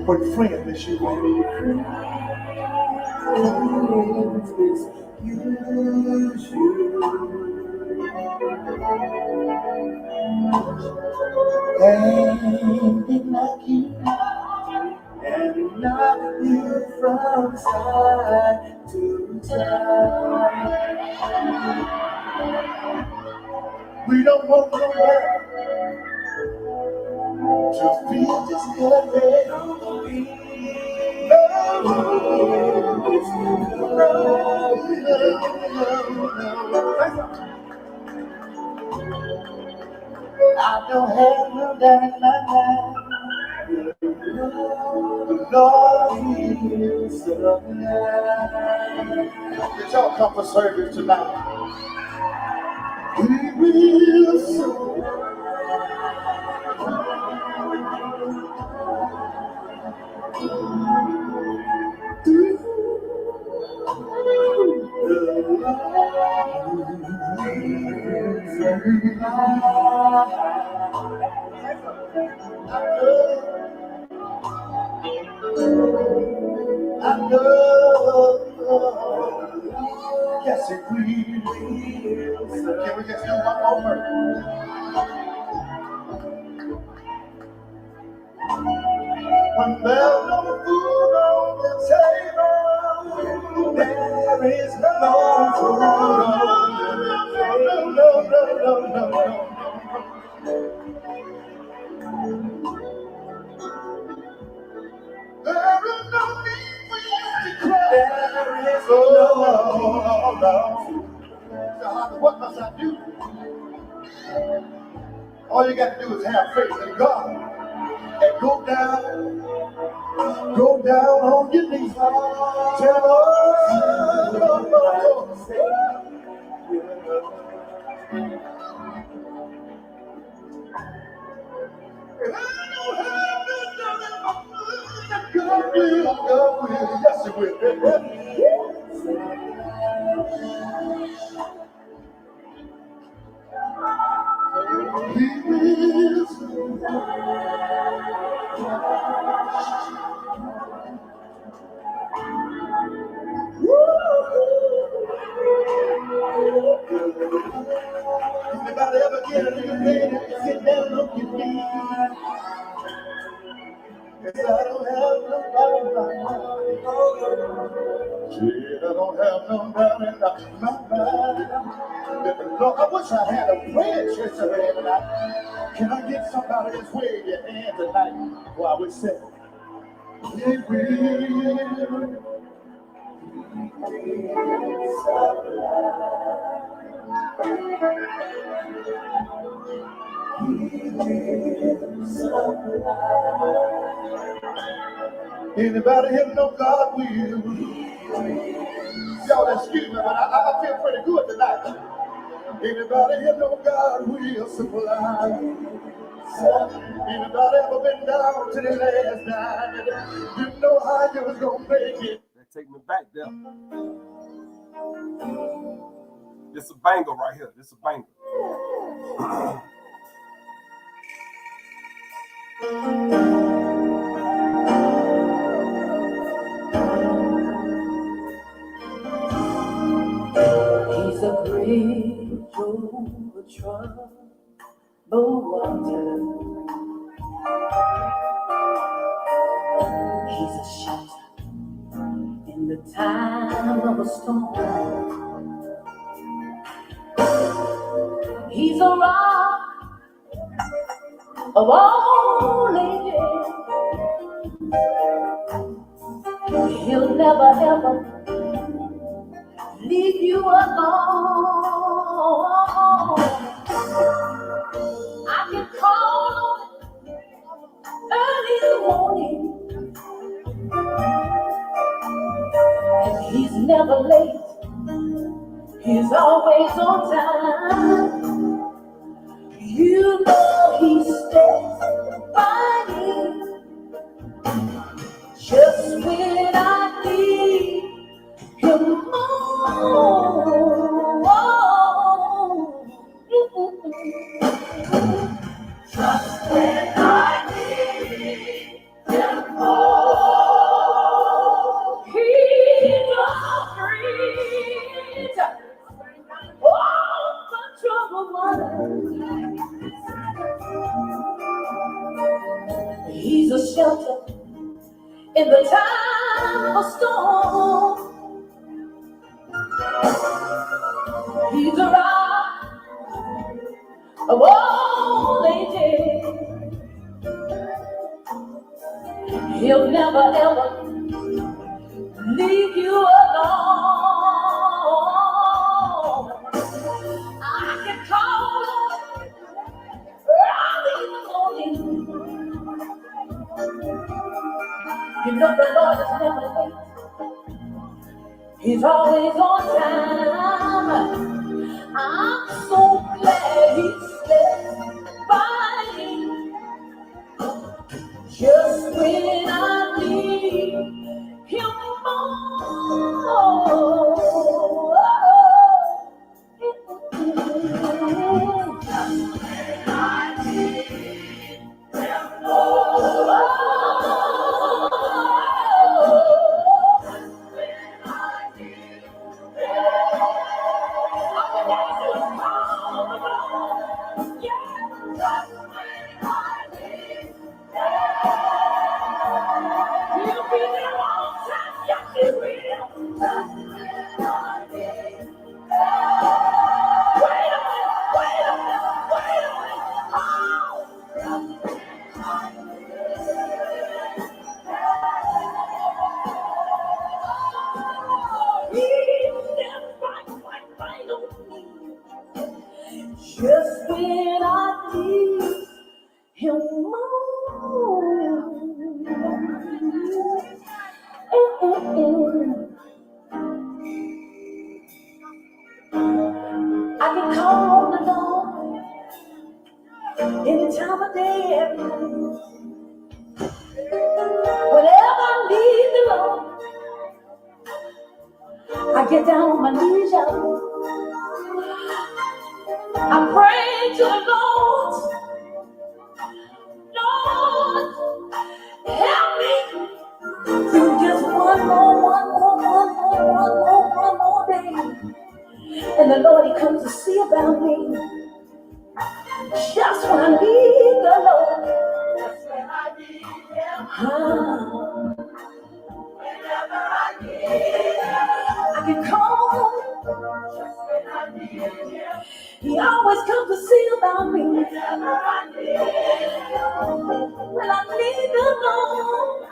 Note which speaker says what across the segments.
Speaker 1: What friend is you? And it knock you and knock you from side to side. We don't want nobody to feel this good. I don't have no doubt in my mind. The Lord is alive. Did y'all come for service tonight? We will soon. I know. Yes, it will. Can we just do one more? When there's no food on the table, there is no food on the table. No. There is no need for you to cry. There is no. So what must I do? All you got to do is have faith in God and go down on your knees. Tell God will, yes it will. He will. Anybody ever get a little bed and sit down on your knees? Yes, I don't have nobody right now. Shit, I don't have nobody in my body. Lord, I wish I had a prayer church around tonight. Can I get somebody that's wave your hand tonight while we sit? He will. Anybody here know God will? Y'all excuse me, but I feel pretty good tonight. Anybody here know God will supply? Anybody ever been down to the last night? You know how you was gonna make it.
Speaker 2: That take me back there. This is a banger right here. This is a banger.
Speaker 3: He's a bridge over troubled water. He's a shelter in the time of a storm. He's a rock of all ages. He'll never ever leave you alone. I can call on him early in the morning, and he's never late. He's always on time. You know he stands by me just when I need him more. when I need him more. He's a breeze. Oh, my trouble water. He's a shelter in the time of storm. He's a rock of all ages. He'll never ever leave you alone. I can call early in the morning. You know the Lord is never late. He's always on time. I'm so glad He stepped by me just when I need Him more. Just when I need Him more. I can call on the Lord any time of day, every night. Whenever I need the Lord, I get down on my knees, y'all. I pray to the Lord, Lord, help me through just one more day. And the Lord, He comes to see about me. Just when I need the Lord. Just when I need Him. Whenever I need Him. I can call. Just when I need Him. He always comes to see about me. Whenever I need Him. When I need the Lord.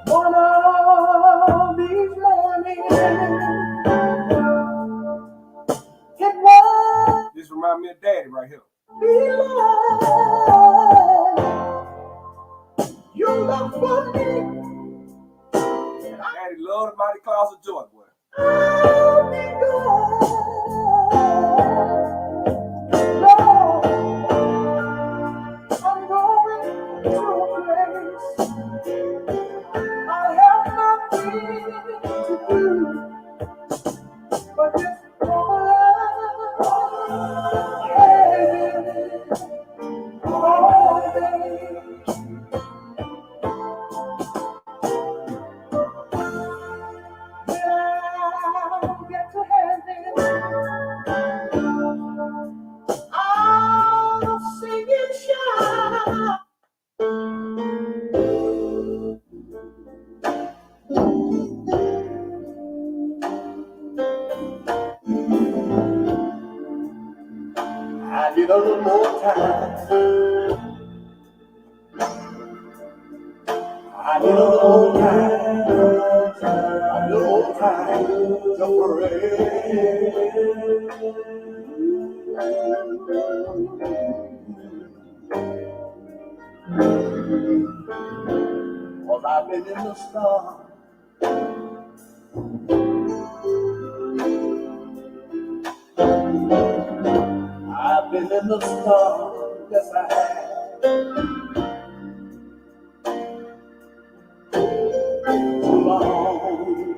Speaker 3: One of these mornings, it was.
Speaker 2: This reminds me of Daddy right here.
Speaker 1: You love for me.
Speaker 2: Daddy loved the Mighty Clouds of Joy, boy.
Speaker 1: I'll be good. Lord, I'm going to a place I have nothing to do but just all day. When I get to heaven, I'll sing and shout. I need a little more time. I need a little more time. A little more time to pray. I've been in the storm. I've been in the storm, yes I have. Too long,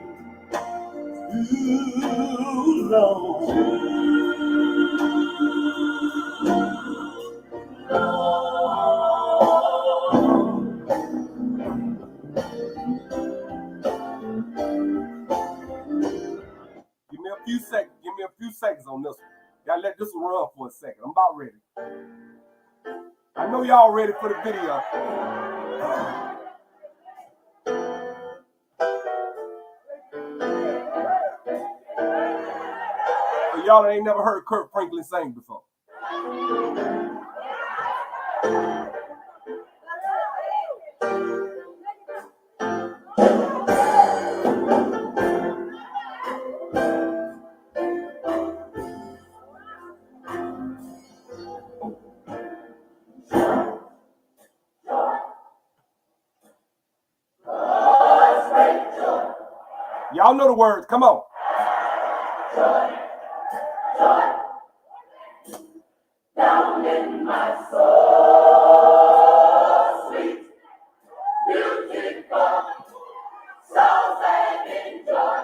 Speaker 1: too long.
Speaker 2: Give me a few seconds. Give me a few seconds on this one. Gotta let this one run for a second. I'm about ready. I know y'all ready for the video. So y'all ain't never heard Kirk Franklin sing before. Y'all know the words. Come on.
Speaker 3: Down in my soul, sweet, beautiful, so saving joy.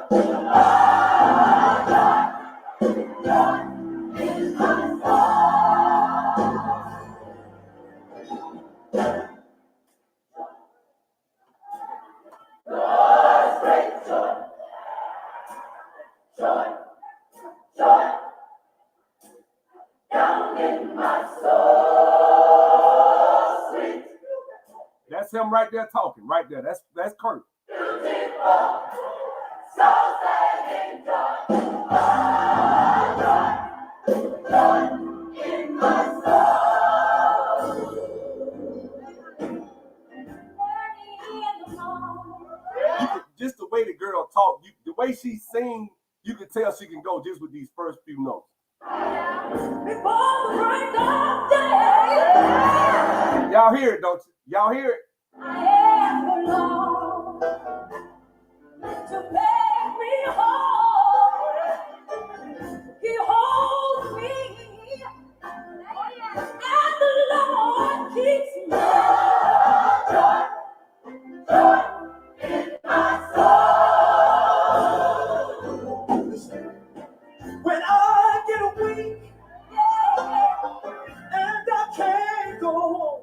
Speaker 3: Joy in my soul. Great joy, joy, joy. Down in my soul, sweet.
Speaker 2: That's him right there talking. Right there. That's Kirk.
Speaker 3: Beautiful, so saving joy. Joy in my soul.
Speaker 2: Just the way the girl talk, the way she sing, you can tell she can go just with these first few notes.
Speaker 3: Before the break of day,
Speaker 2: Y'all hear it, don't you? Y'all hear it?
Speaker 3: I am the Lord to make me whole. He holds me, and the Lord keeps me. Joy, joy in my soul.
Speaker 1: When I get weak and I can't go home,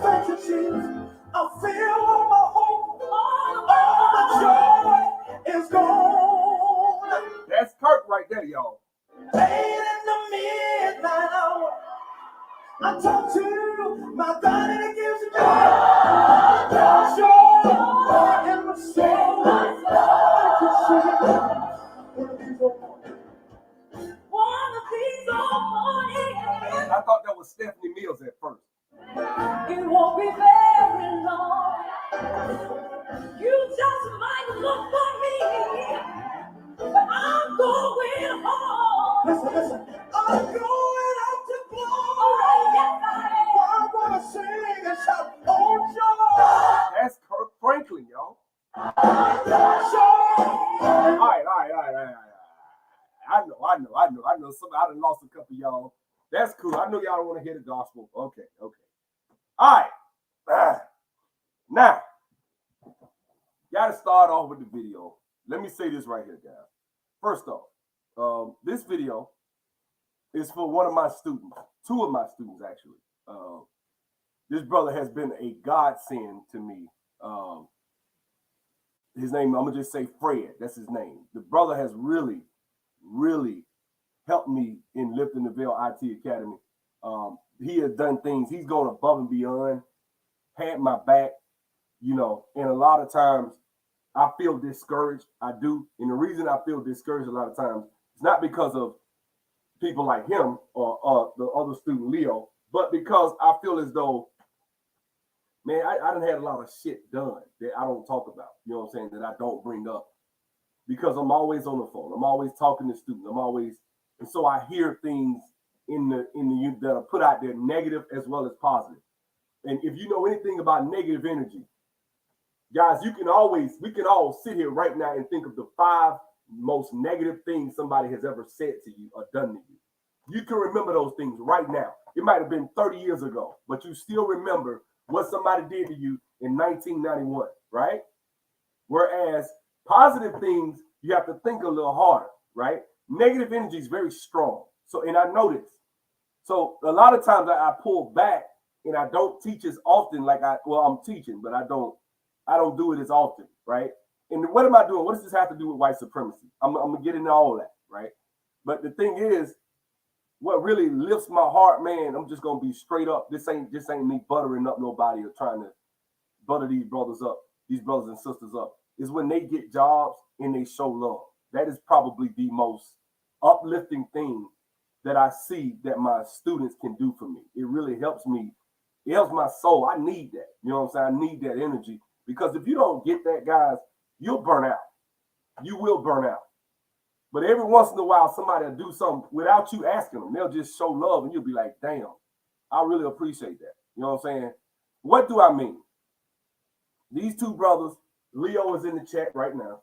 Speaker 1: thank you, Jesus. I feel all my hope, all the joy is gone.
Speaker 2: That's Kirk right there, y'all.
Speaker 1: Late in the midnight hour, I talk to my God and He gives me joy. Joy in my soul. Thank you, Jesus.
Speaker 3: One of these old mornings,
Speaker 2: I thought that was Stephanie Mills at first.
Speaker 3: it won't be very long. You just might look for me, but I'm going home.
Speaker 1: Listen. I'm going up to glory.
Speaker 3: Yes, I am.
Speaker 1: Well, I want to sing and shout, oh, joy.
Speaker 2: That's Kirk Franklin, y'all.
Speaker 1: Joy.
Speaker 2: All right. I know. Somebody, I done lost a couple of y'all. That's cool. I know y'all don't want to hear the gospel. Okay. All right. Now, gotta start off with the video. Let me say this right here, guys. First off, this video is for one of my students, two of my students actually. This brother has been a godsend to me. His name, I'm gonna just say Fred. That's his name. The brother has really helped me in lifting the veil IT Academy. He has done things. He's gone above and beyond, had my back, and a lot of times I feel discouraged. I do. And the reason I feel discouraged a lot of times is not because of people like him or the other student, Leo, but because I feel as though, man, I done had a lot of shit done that I don't talk about, you know what I'm saying, that I don't bring up. Because I'm always on the phone. I'm always talking to students. And so I hear things in the youth that are put out there, negative as well as positive. And if you know anything about negative energy, Guys, we can all sit here right now and think of the 5 most negative things somebody has ever said to you or done to you. You can remember those things right now. It might have been 30 years ago, but you still remember what somebody did to you in 1991, right? Whereas positive things, you have to think a little harder, right? Negative energy is very strong. So, and I know this. So a lot of times I pull back and I don't teach as often I'm teaching, but I don't do it as often, right? And what am I doing? What does this have to do with white supremacy? I'm gonna get into all that, right? But the thing is, what really lifts my heart, man, I'm just gonna be straight up. This ain't me buttering up nobody or trying to butter these brothers and sisters up, is when they get jobs and they show love. That is probably the most uplifting thing that I see that my students can do for me. It really helps me. It helps my soul. I need that. You know what I'm saying? I need that energy, because if you don't get that, guys, you'll burn out. You will burn out. But every once in a while, somebody will do something without you asking them. They'll just show love, and you'll be like, damn, I really appreciate that. You know what I'm saying? What do I mean? These 2 brothers, Leo is in the chat right now,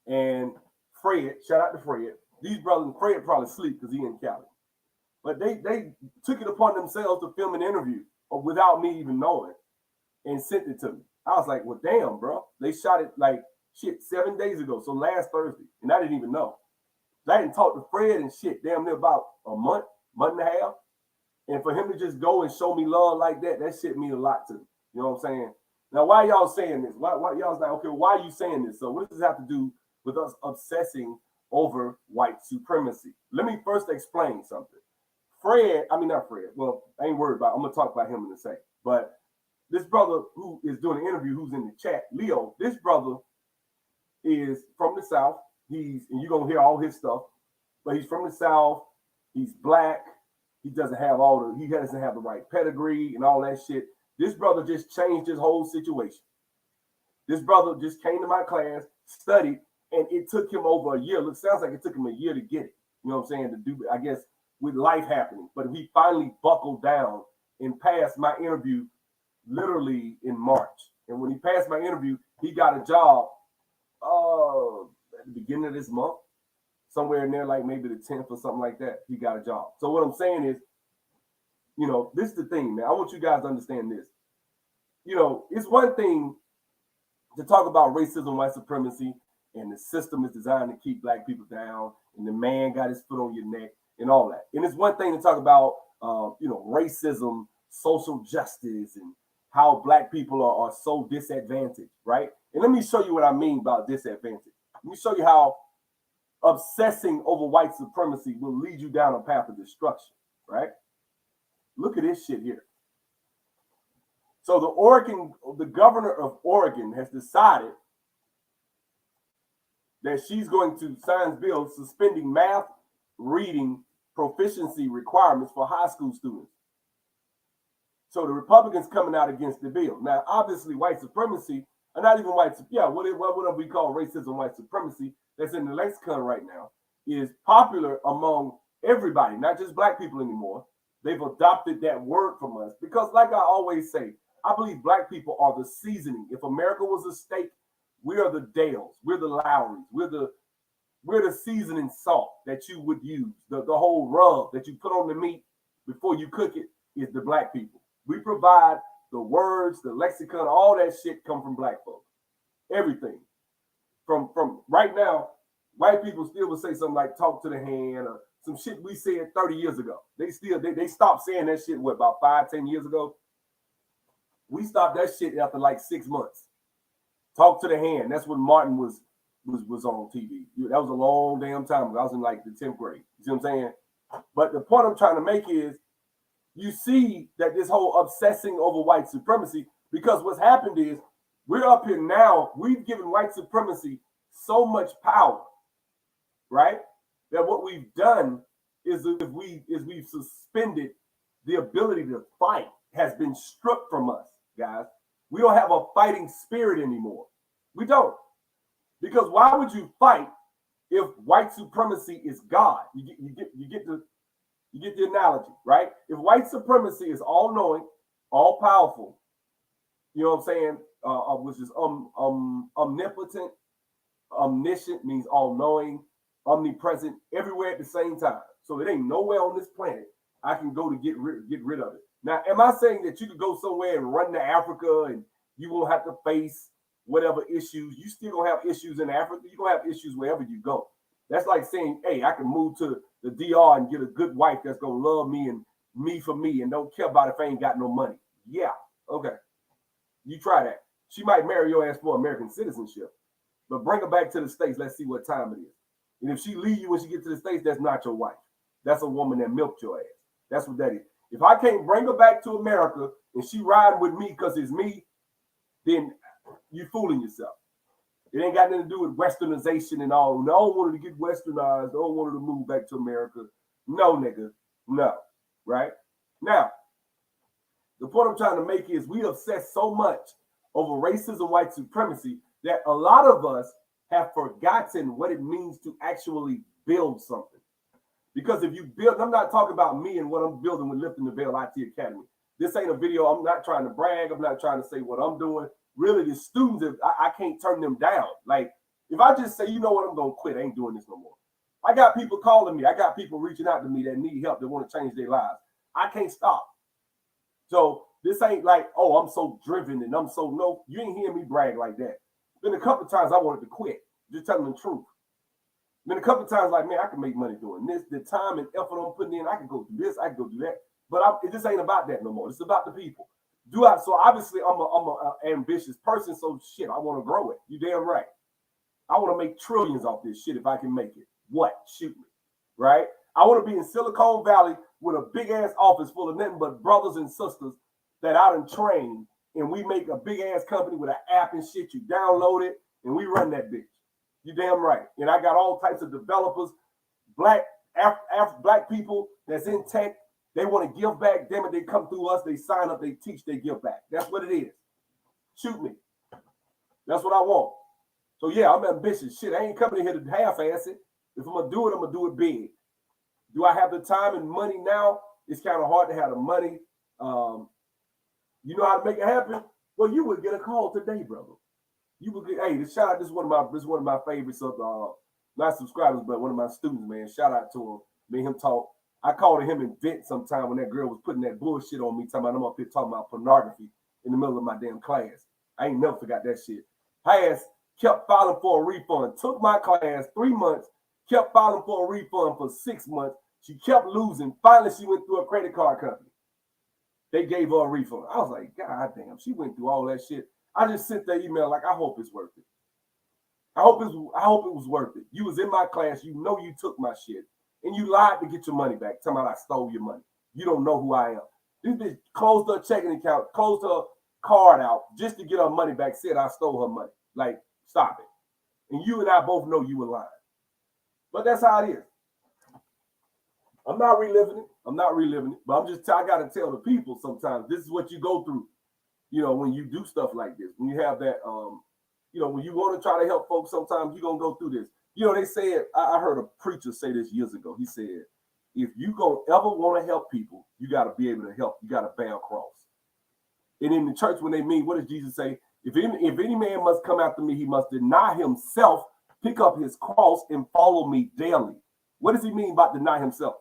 Speaker 2: and Fred, shout out to Fred. These brothers, Fred probably sleep because he in Cali. But they took it upon themselves to film an interview without me even knowing and sent it to me. I was like, well, damn, bro. They shot it 7 days ago, so last Thursday, and I didn't even know. I didn't talk to Fred and shit damn near about a month and a half. And for him to just go and show me love like that, that shit mean a lot to me. You know what I'm saying? Now, why y'all saying this? Why y'all's like, okay, why are you saying this? So what does this have to do with us obsessing over white supremacy? Let me first explain something. Not Fred. Well, I ain't worried about it. I'm going to talk about him in a second. But this brother who is doing the interview, who's in the chat, Leo, this brother is from the South. And you're going to hear all his stuff, but he's from the South. He's black. He doesn't have the right pedigree and all that shit. This brother just changed his whole situation. This brother just came to my class, studied, and it took him over a year. It sounds like it took him a year to get it. You know what I'm saying? To do, I guess, with life happening. But he finally buckled down and passed my interview literally in March. And when he passed my interview, he got a job at the beginning of this month, somewhere in there, like maybe the 10th or something like that. He got a job. So what I'm saying is, this is the thing, man. I want you guys to understand this. It's one thing to talk about racism, white supremacy, and the system is designed to keep black people down, and the man got his foot on your neck and all that. And it's one thing to talk about, racism, social justice, and how black people are so disadvantaged, right? And let me show you what I mean by disadvantage. Let me show you how obsessing over white supremacy will lead you down a path of destruction, right? Look at this shit here. So the governor of Oregon has decided that she's going to sign bills suspending math, reading proficiency requirements for high school students. So the Republicans coming out against the bill. Now, obviously, white supremacy, or not even what would we call racism, white supremacy, that's in the lexicon right now, is popular among everybody, not just black people anymore. They've adopted that word from us because, like I always say, I believe black people are the seasoning. If America was a steak, we are the Dales, we're the Lowrys, we're the seasoning salt that you would use. The whole rub that you put on the meat before you cook it is the black people. We provide the words, the lexicon, all that shit come from black folks. Everything. From right now, white people still would say something like talk to the hand or some shit we said 30 years ago. They stopped saying that shit, about 5-10 years ago? We stopped that shit after like 6 months. Talk to the hand. That's when Martin was on TV. That was a long damn time ago. I was in like the 10th grade. You see what I'm saying? But the point I'm trying to make is you see that this whole obsessing over white supremacy, because what's happened is we're up here now, we've given white supremacy so much power, right? That what we've done is we've suspended the ability to fight has been stripped from us, guys. We don't have a fighting spirit anymore. We don't. Because why would you fight if white supremacy is God? You get the analogy, right? If white supremacy is all-knowing, all-powerful, you know what I'm saying? which is omnipotent, omniscient means all-knowing, omnipresent, everywhere at the same time. So it ain't nowhere on this planet I can go to get rid of it. Now, am I saying that you could go somewhere and run to Africa and you won't have to face whatever issues? You still gonna have issues in Africa. You're gonna have issues wherever you go. That's like saying, hey, I can move to the DR and get a good wife that's gonna love me and me for me and don't care about if I ain't got no money. Yeah, okay. You try that. She might marry your ass for American citizenship, but bring her back to the States. Let's see what time it is. And if she leave you when she gets to the States, that's not your wife. That's a woman that milked your ass. That's what that is. If I can't bring her back to America and she riding with me because it's me, then you fooling yourself. It ain't got nothing to do with westernization and all. No, I don't want her to get westernized. I don't want her to move back to America. No, nigga. No. Right? Now, the point I'm trying to make is we obsess so much over racism, white supremacy, that a lot of us have forgotten what it means to actually build something. Because if you build, I'm not talking about me and what I'm building with Lifting the Veil IT Academy. This ain't a video. I'm not trying to brag. I'm not trying to say what I'm doing. Really, the students, I can't turn them down. Like, if I just say, you know what, I'm going to quit. I ain't doing this no more. I got people calling me. I got people reaching out to me that need help, that want to change their lives. I can't stop. So this ain't like, oh, I'm so driven and I'm so, no, you ain't hearing me brag like that. Been a couple of times I wanted to quit. Just telling the truth. Been a couple of times like, man, I can make money doing this. The time and effort I'm putting in, I can go do this, I can go do that. But it just ain't about that no more. It's about the people. So obviously I'm a ambitious person, so shit, I want to grow it. You damn right. I want to make trillions off this shit if I can make it. What? Shoot me. Right? I want to be in Silicon Valley with a big ass office full of nothing but brothers and sisters that I done trained, and we make a big ass company with an app and shit. You download it and we run that bitch. You damn right. And I got all types of developers, black people that's in tech. They want to give back. Damn it, they come through us. They sign up. They teach. They give back. That's what it is. Shoot me. That's what I want. So yeah, I'm ambitious. Shit, I ain't coming here to half-ass it. If I'm gonna do it, I'm gonna do it big. Do I have the time and money now? It's kind of hard to have the money. You know how to make it happen? Well, you would get a call today, brother. You would get, hey, this shout out. This is one of my favorites of not subscribers, but one of my students, man. Shout out to him. Me and him talk. I called him and vent sometime when that girl was putting that bullshit on me, talking about I'm up here talking about pornography in the middle of my damn class. I ain't never forgot that shit. Her ass kept filing for a refund. Took my class 3 months, kept filing for a refund for 6 months. She kept losing. Finally, she went through a credit card company. They gave her a refund. I was like, God damn, she went through all that shit. I just sent that email like, I hope it's worth it. I hope it was worth it. You was in my class. You know you took my shit. And you lied to get your money back. Talking about I stole your money. You don't know who I am. This bitch closed her checking account, closed her card out just to get her money back, said I stole her money. Like, stop it. And you and I both know you were lying. But that's how it is. I'm not reliving it. But I got to tell the people sometimes, this is what you go through, you know, when you do stuff like this. When you have that, you know, when you want to try to help folks, sometimes you're going to go through this. You know, they said, I heard a preacher say this years ago. He said, if you gonna ever want to help people, you got to be able to help. You got to bear a cross. And in the church, when they mean, what does Jesus say? If any man must come after me, he must deny himself, pick up his cross, and follow me daily. What does he mean by deny himself?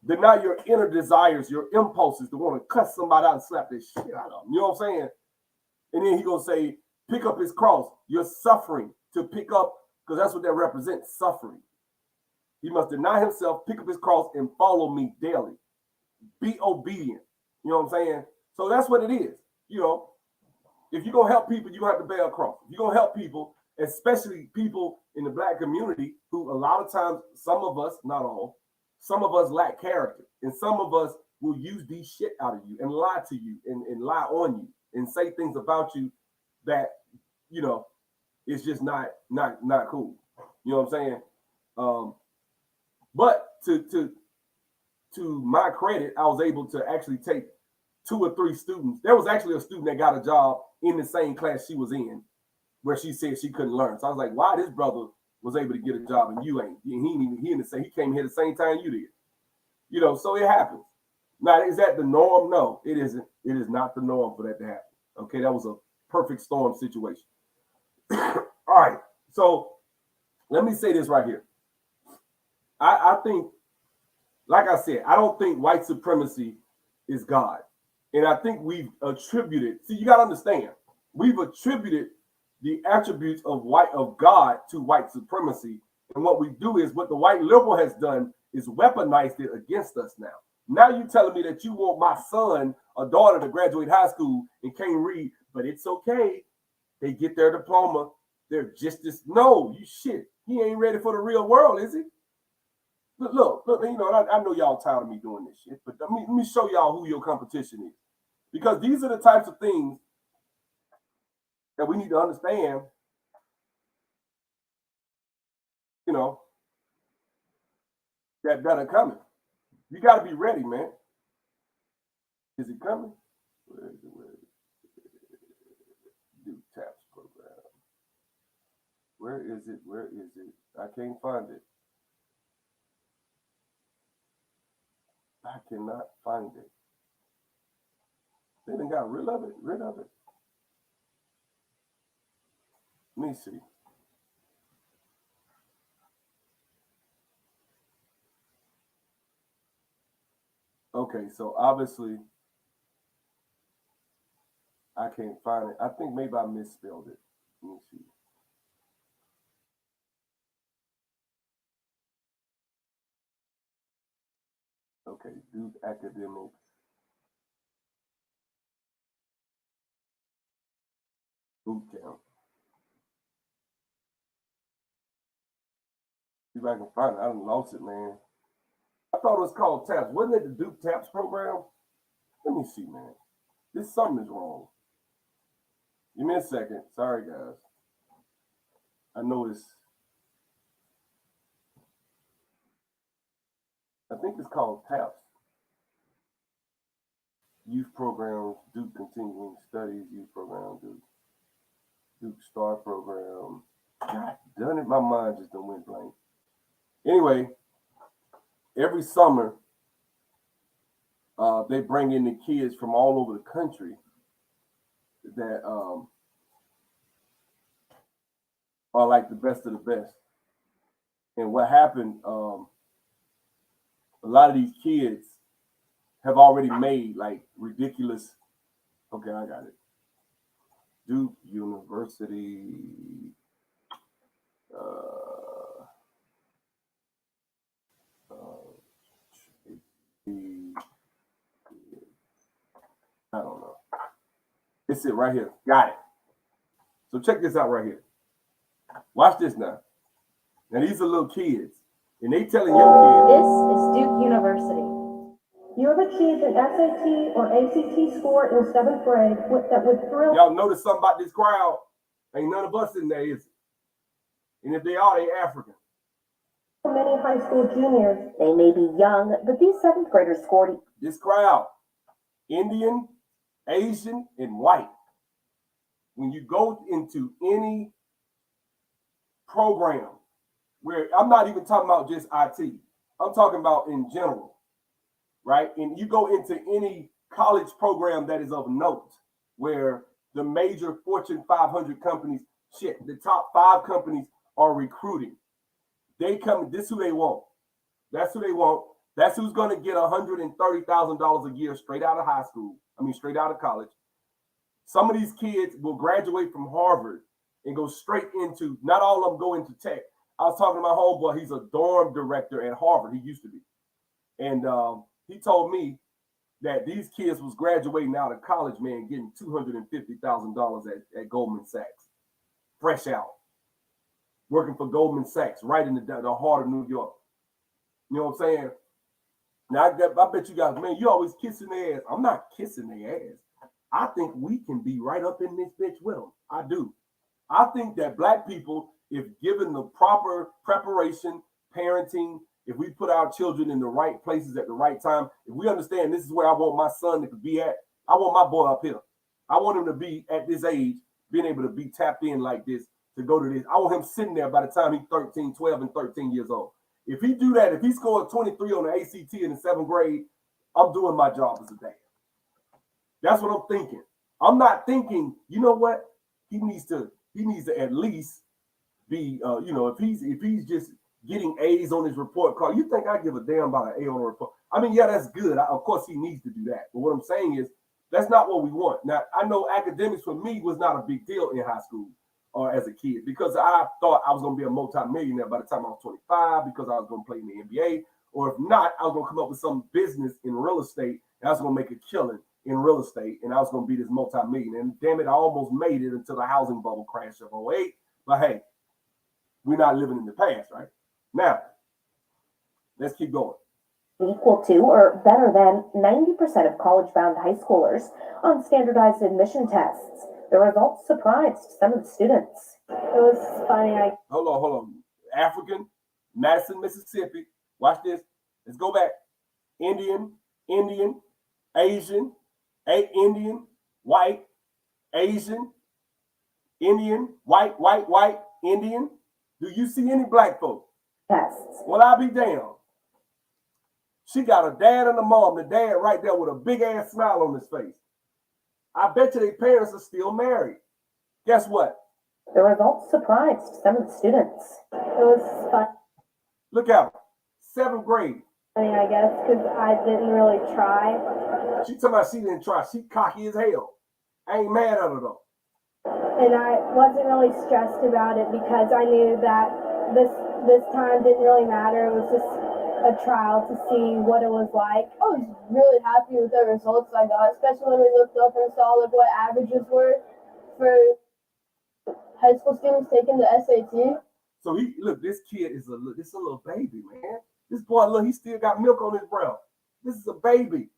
Speaker 2: Deny your inner desires, your impulses to want to cut somebody out and slap the shit out of them. You know what I'm saying? And then he gonna say, pick up his cross. You're suffering to pick up, because that's what that represents, suffering. He must deny himself, pick up his cross, and follow me daily. Be obedient. You know what I'm saying? So that's what it is. You know, if you're going to help people, you're going to have to bear a cross. If you're going to help people, especially people in the black community, who a lot of times, some of us, not all, some of us lack character. And some of us will use these shit out of you and lie to you and lie on you and say things about you that, you know, it's just not cool. You know what I'm saying? But to my credit, I was able to actually take 2 or 3 students. There was actually a student that got a job in the same class she was in, where she said she couldn't learn. So I was like, why this brother was able to get a job and you ain't? He came here the same time you did. You know, so it happens. Now, is that the norm? No, it isn't. It is not the norm for that to happen. Okay, that was perfect storm situation. All right. So let me say this right here. I think, like I said, I don't think white supremacy is God. And I think we've attributed, see, you got to understand, we've attributed the attributes of God to white supremacy. And what we do is what the white liberal has done is weaponized it against us now. Now you're telling me that you want my son or daughter to graduate high school and can't read, but it's okay. They get their diploma. They're just as, no, you shit. He ain't ready for the real world, is he? Look, you know, I know y'all tired of me doing this shit, but let me show y'all who your competition is. Because these are the types of things that we need to understand, you know, that are coming. You got to be ready, man. Is it coming? Where is it? Where is it? Do taps program. Where is it? Where is it? I can't find it. I cannot find it. They done got rid of it. Rid of it. Let me see. Okay, so obviously I can't find it. I think maybe I misspelled it. Let me see. Okay, Duke Academics. Boot camp. See if I can find it. I done lost it, man. I thought it was called TAPS. Wasn't it the Duke TAPS program? Let me see, man. This something is wrong. Give me a second. Sorry, guys. I know it's. I think it's called TAPS. Youth programs, Duke Continuing Studies, Youth Program, Duke Star Program. God done it, my mind just done went blank. Anyway, every summer, they bring in the kids from all over the country that are like the best of the best. And what happened, a lot of these kids have already made like ridiculous. Okay, I got it. Duke University. I don't know. It's it right here. Got it. So check this out right here. Watch this now. Now these are little kids, and they telling young kids.
Speaker 4: This is Duke University. You have achieved an SAT or ACT score in the 7th grade that would thrill.
Speaker 2: Y'all notice something about this crowd? Ain't none of us in there, is it? And if they are, they African.
Speaker 4: Many high school juniors. They may be young, but these 7th graders scored.
Speaker 2: This crowd, Indian, Asian, and white. When you go into any program where I'm not even talking about just IT, I'm talking about in general, right? And you go into any college program that is of note, where the major Fortune 500 companies, shit, the top 5 companies are recruiting. They come, this is who they want. That's who they want. That's who's going to get $130,000 a year straight out of high school. Straight out of college. Some of these kids will graduate from Harvard and go straight into, not all of them go into tech. I was talking to my homeboy. He's a dorm director at Harvard. He used to be. And he told me that these kids was graduating out of college, man, getting $250,000 at Goldman Sachs. Fresh out. Working for Goldman Sachs right in the heart of New York. You know what I'm saying? Now, I bet you guys, man, you always kissing their ass. I'm not kissing their ass. I think we can be right up in this bitch with them. I do. I think that black people, if given the proper preparation, parenting, if we put our children in the right places at the right time, if we understand this is where I want my son to be at, I want my boy up here. I want him to be at this age, being able to be tapped in like this, to go to this. I want him sitting there by the time he's 13, 12, and 13 years old. If he do that, if he scored 23 on the ACT in the 7th grade, I'm doing my job as a dad. That's what I'm thinking. I'm not thinking, you know what? He needs to at least be, if he's just getting A's on his report card. You think I give a damn about an A on a report? I mean, yeah, that's good. Of course, he needs to do that. But what I'm saying is, that's not what we want. Now, I know academics for me was not a big deal in high school or as a kid because I thought I was going to be a multimillionaire by the time I was 25 because I was going to play in the NBA. Or if not, I was going to come up with some business in real estate and I was going to make a killing in real estate and I was going to be this multimillionaire. And damn it, I almost made it until the housing bubble crashed of 08. But hey, we're not living in the past, right? Now, let's keep going.
Speaker 4: Equal to or better than 90% of college-bound high schoolers on standardized admission tests. The results surprised some of the students. It was funny.
Speaker 2: Hold on. African, Madison, Mississippi. Watch this. Let's go back. Indian, Asian, Indian, white, Asian, Indian, white, Indian. Do you see any black folks?
Speaker 4: Tests.
Speaker 2: Well, I'll be damned. She got a dad and a mom, the dad right there with a big ass smile on his face. I bet you their parents are still married. Guess what?
Speaker 4: The results surprised some of the students. It was fun.
Speaker 2: Look out. 7th grade.
Speaker 4: I guess, because I didn't really try.
Speaker 2: She talking about she didn't try. She cocky as hell. I ain't mad at her though.
Speaker 4: And I wasn't really stressed about it because I knew that this time didn't really matter. It was just a trial to see what it was like. I was really happy with the results I got, especially when we looked up and saw like what averages were for high school students taking the SAT.
Speaker 2: So this kid is a little baby, man. This boy, look, he still got milk on his breath. This is a baby.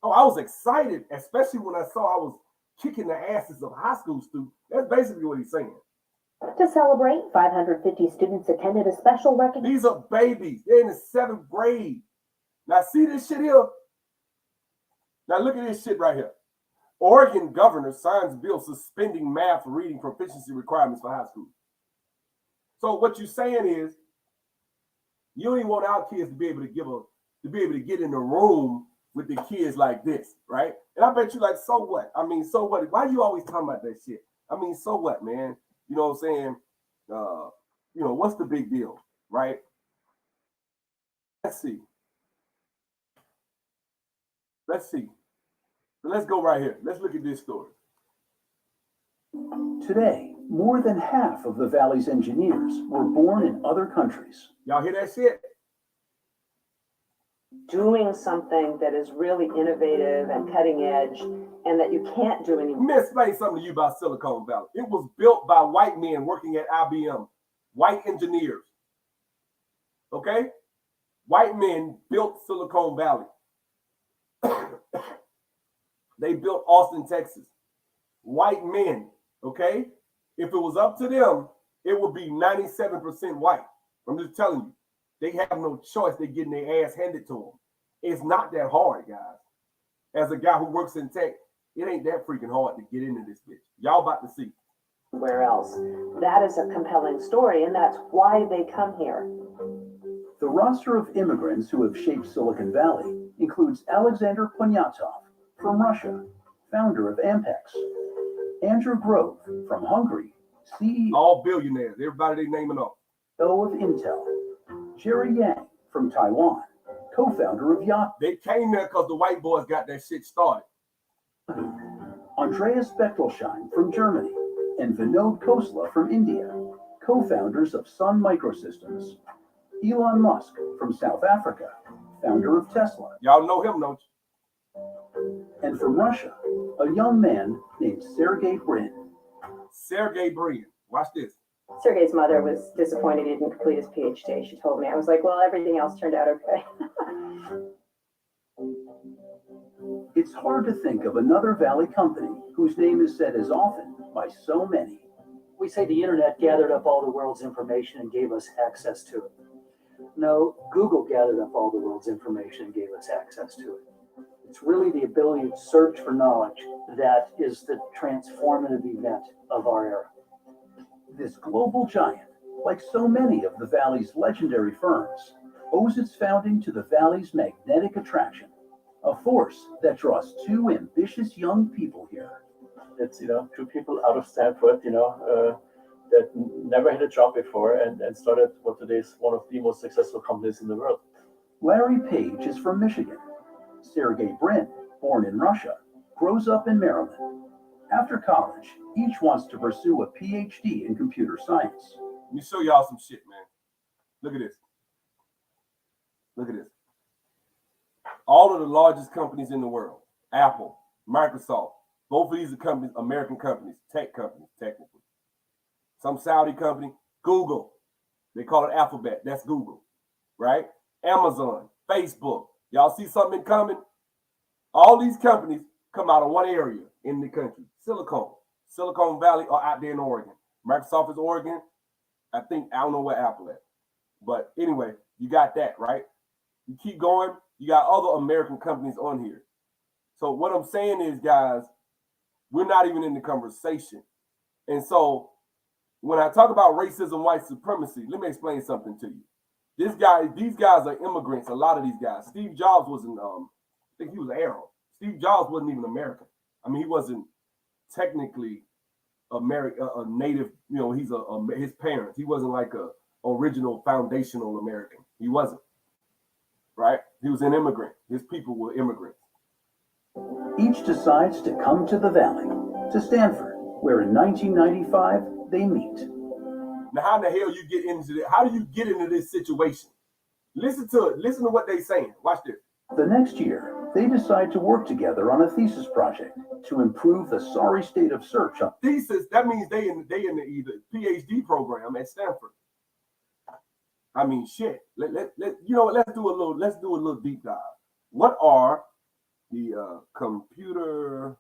Speaker 2: Oh, I was excited, especially when I saw I was kicking the asses of high school students. That's basically what he's saying.
Speaker 4: To celebrate, 550 students attended a special recognition.
Speaker 2: These are babies. They're in the 7th grade. Now, see this shit here? Now, look at this shit right here. Oregon governor signs bill suspending math reading proficiency requirements for high school. So what you're saying is, you don't even want our kids to be able to get in the room with the kids like this, right? And I bet you like, so what? I mean, so what? Why are you always talking about that shit? I mean, so what, man? You know what I'm saying? What's the big deal, right? Let's see. So let's go right here. Let's look at this story.
Speaker 5: Today, more than half of the Valley's engineers were born in other countries.
Speaker 2: Y'all hear that shit?
Speaker 6: Doing something that is really innovative and cutting edge and that you can't do anymore.
Speaker 2: Let me explain something to you about Silicon Valley. It was built by white men working at IBM, white engineers. Okay? White men built Silicon Valley. They built Austin, Texas. White men, okay? If it was up to them, it would be 97% white. I'm just telling you. They have no choice. They're getting their ass handed to them. It's not that hard, guys. As a guy who works in tech, it ain't that freaking hard to get into this bitch. Y'all about to see.
Speaker 6: Where else? That is a compelling story, and that's why they come here.
Speaker 5: The roster of immigrants who have shaped Silicon Valley includes Alexander Poniatov from Russia, founder of Ampex, Andrew Grove from Hungary, CEO
Speaker 2: All billionaires. Everybody they naming off.
Speaker 5: of Intel, Jerry Yang from Taiwan, co-founder of Yahoo,
Speaker 2: They came there because the white boys got that shit started.
Speaker 5: Andreas Bechtolsheim from Germany, and Vinod Khosla from India, co-founders of Sun Microsystems, Elon Musk from South Africa, founder of Tesla,
Speaker 2: Y'all know him, don't you?
Speaker 5: and from Russia, a young man named Sergey Brin.
Speaker 2: Sergey Brin. Watch this.
Speaker 7: Sergey's mother was disappointed he didn't complete his PhD. She told me. I was like, well, everything else turned out okay.
Speaker 5: It's hard to think of another Valley company whose name is said as often by so many.
Speaker 8: We say the internet gathered up all the world's information and gave us access to it. No, Google gathered up all the world's information and gave us access to it. It's really the ability to search for knowledge that is the transformative event of our era.
Speaker 5: This global giant, like so many of the Valley's legendary firms, owes its founding to the Valley's magnetic attraction, a force that draws two ambitious young people here.
Speaker 9: It's, two people out of Stanford, that never had a job before and started what today is one of the most successful companies in the world.
Speaker 5: Larry Page is from Michigan. Sergey Brin, born in Russia, grows up in Maryland. After college, each wants to pursue a PhD in computer science.
Speaker 2: Let me show y'all some shit, man. Look at this. Look at this. All of the largest companies in the world, Apple, Microsoft, both of these are companies, American companies, tech companies, technically. Some Saudi company, Google. They call it Alphabet. That's Google, right? Amazon, Facebook. Y'all see something in common? All these companies come out of one area in the country, Silicon Valley, or out there in Oregon. Microsoft is Oregon. I don't know where Apple is. But anyway, you got that, right? You keep going, you got other American companies on here. So what I'm saying is, guys, we're not even in the conversation. And so when I talk about racism, white supremacy, let me explain something to you. These guys are immigrants, a lot of these guys. Steve Jobs wasn't, I think he was Arab. Steve Jobs wasn't even American. I mean, he wasn't technically a native, he's his parents. He wasn't like a original foundational American. He wasn't, right? He was an immigrant. His people were immigrants.
Speaker 5: Each decides to come to the Valley, to Stanford, where in 1995 they meet.
Speaker 2: Now, how in the hell you get into this? How do you get into this situation? Listen to it. Listen to what they're saying. Watch this.
Speaker 5: The next year, they decide to work together on a thesis project to improve the sorry state of search.
Speaker 2: Thesis, that means they in the either PhD program at Stanford. I mean, shit. Let's do a little deep dive. What are the computer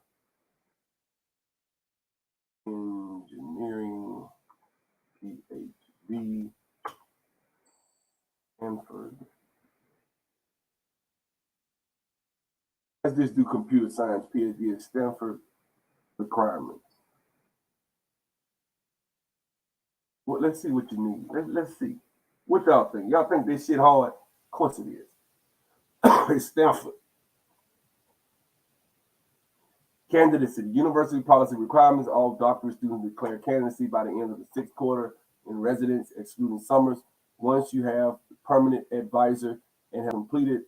Speaker 2: engineering PhD Stanford? Let's just do computer science PhD at Stanford requirements. Well, let's see what you need. Let's see. What y'all think? Y'all think this shit hard? Of course it is. It's Stanford. Candidacy. University policy requirements. All doctorate students declare candidacy by the end of the sixth quarter in residence, excluding summers. Once you have a permanent advisor and have completed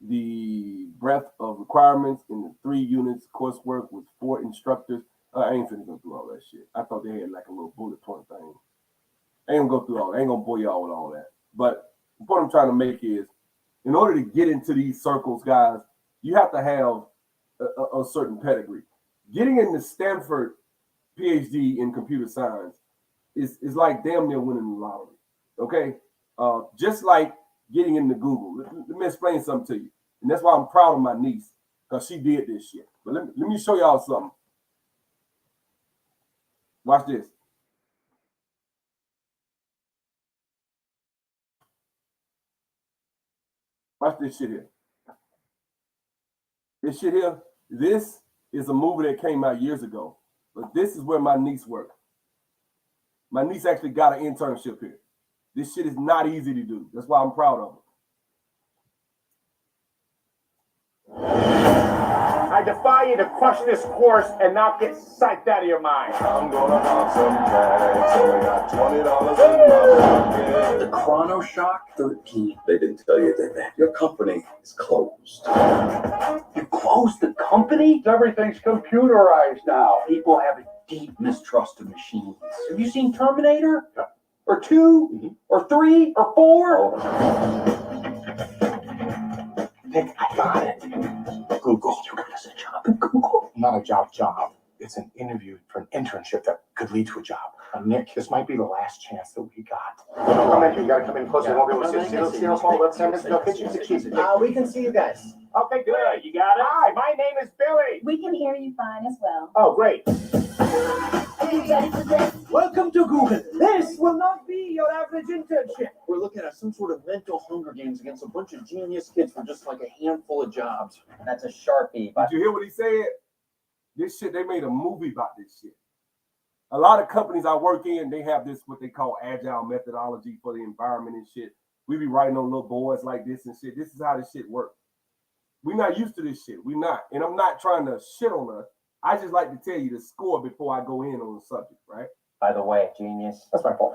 Speaker 2: the breadth of requirements in the 3 units coursework with 4 instructors. I ain't finna go through all that shit. I thought they had like a little bullet point thing. I ain't gonna go through all that. I ain't gonna bore y'all with all that. But the point I'm trying to make is, in order to get into these circles, guys, you have to have a certain pedigree. Getting into Stanford PhD in computer science is like damn near winning the lottery. Okay? Just like getting into Google. Let me explain something to you. And that's why I'm proud of my niece, because she did this shit. But let me show y'all something. Watch this. Watch this shit here. This shit here, this is a movie that came out years ago. But this is where my niece worked. My niece actually got an internship here. This shit is not easy to do. That's why I'm proud of her.
Speaker 1: I defy you to crush this course and not get psyched out of your mind.
Speaker 10: I'm gonna pop some tags. Only got $20 in my pocket.
Speaker 11: The Chronoshock 13. They didn't tell you that your company is closed.
Speaker 8: You closed the company?
Speaker 11: Everything's computerized now. People have a deep mistrust of machines.
Speaker 8: Have you seen Terminator?
Speaker 11: Yeah.
Speaker 8: Or 2? Or 3? Or 4?
Speaker 11: Oh. Nick, I got it. Google. You got us a job at Google?
Speaker 1: Not a job. It's an interview for an internship that could lead to a job. Nick, this might be the last chance that we got. Come in, you gotta come in closer. We won't be able to see us.
Speaker 12: We can see you guys.
Speaker 1: Okay, good. You got it? Hi, my name is Billy.
Speaker 3: We can hear you fine as well.
Speaker 1: Oh, great.
Speaker 3: Are you ready for this?
Speaker 12: Welcome to Google. This will not be your average internship.
Speaker 11: We're looking at some sort of mental Hunger Games against a bunch of genius kids for just like a handful of jobs.
Speaker 12: That's a Sharpie.
Speaker 2: Did you hear what he said? This shit, they made a movie about this shit. A lot of companies I work in, they have this, what they call agile methodology for the environment and shit. We be writing on little boards like this and shit. This is how this shit works. We're not used to this shit. We're not. And I'm not trying to shit on us. I just like to tell you the score before I go in on the subject, right?
Speaker 13: By the way, genius. That's my fault.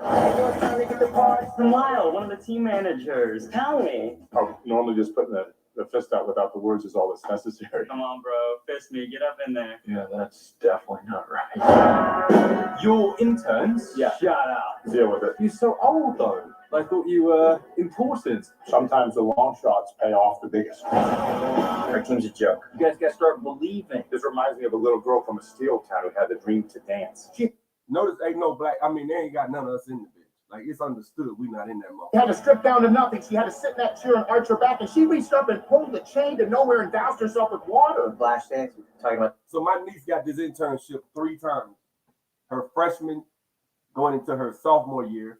Speaker 14: Smile, one of the team managers. Tell me.
Speaker 10: Oh, normally just putting the fist out without the words is all that's necessary.
Speaker 14: Come on, bro. Fist me. Get up in there.
Speaker 9: Yeah, that's definitely not right.
Speaker 14: Your interns?
Speaker 9: Yeah.
Speaker 14: Shut up.
Speaker 10: Deal with it.
Speaker 9: You're so old, though. I thought you were important.
Speaker 10: Sometimes the long shots pay off the biggest.
Speaker 13: Our team's a joke.
Speaker 14: You guys gotta start believing.
Speaker 10: This reminds me of a little girl from a steel town who had the dream to dance.
Speaker 2: Notice ain't no black. I mean, they ain't got none of us in the bitch. Like, it's understood we not in that motherfucker.
Speaker 1: She had to strip down to nothing. She had to sit in that chair and arch her back, and she reached up and pulled the chain to nowhere and doused herself with water.
Speaker 13: Flash dance, talking about.
Speaker 2: So my niece got this internship 3 times. Her freshman, going into her sophomore year,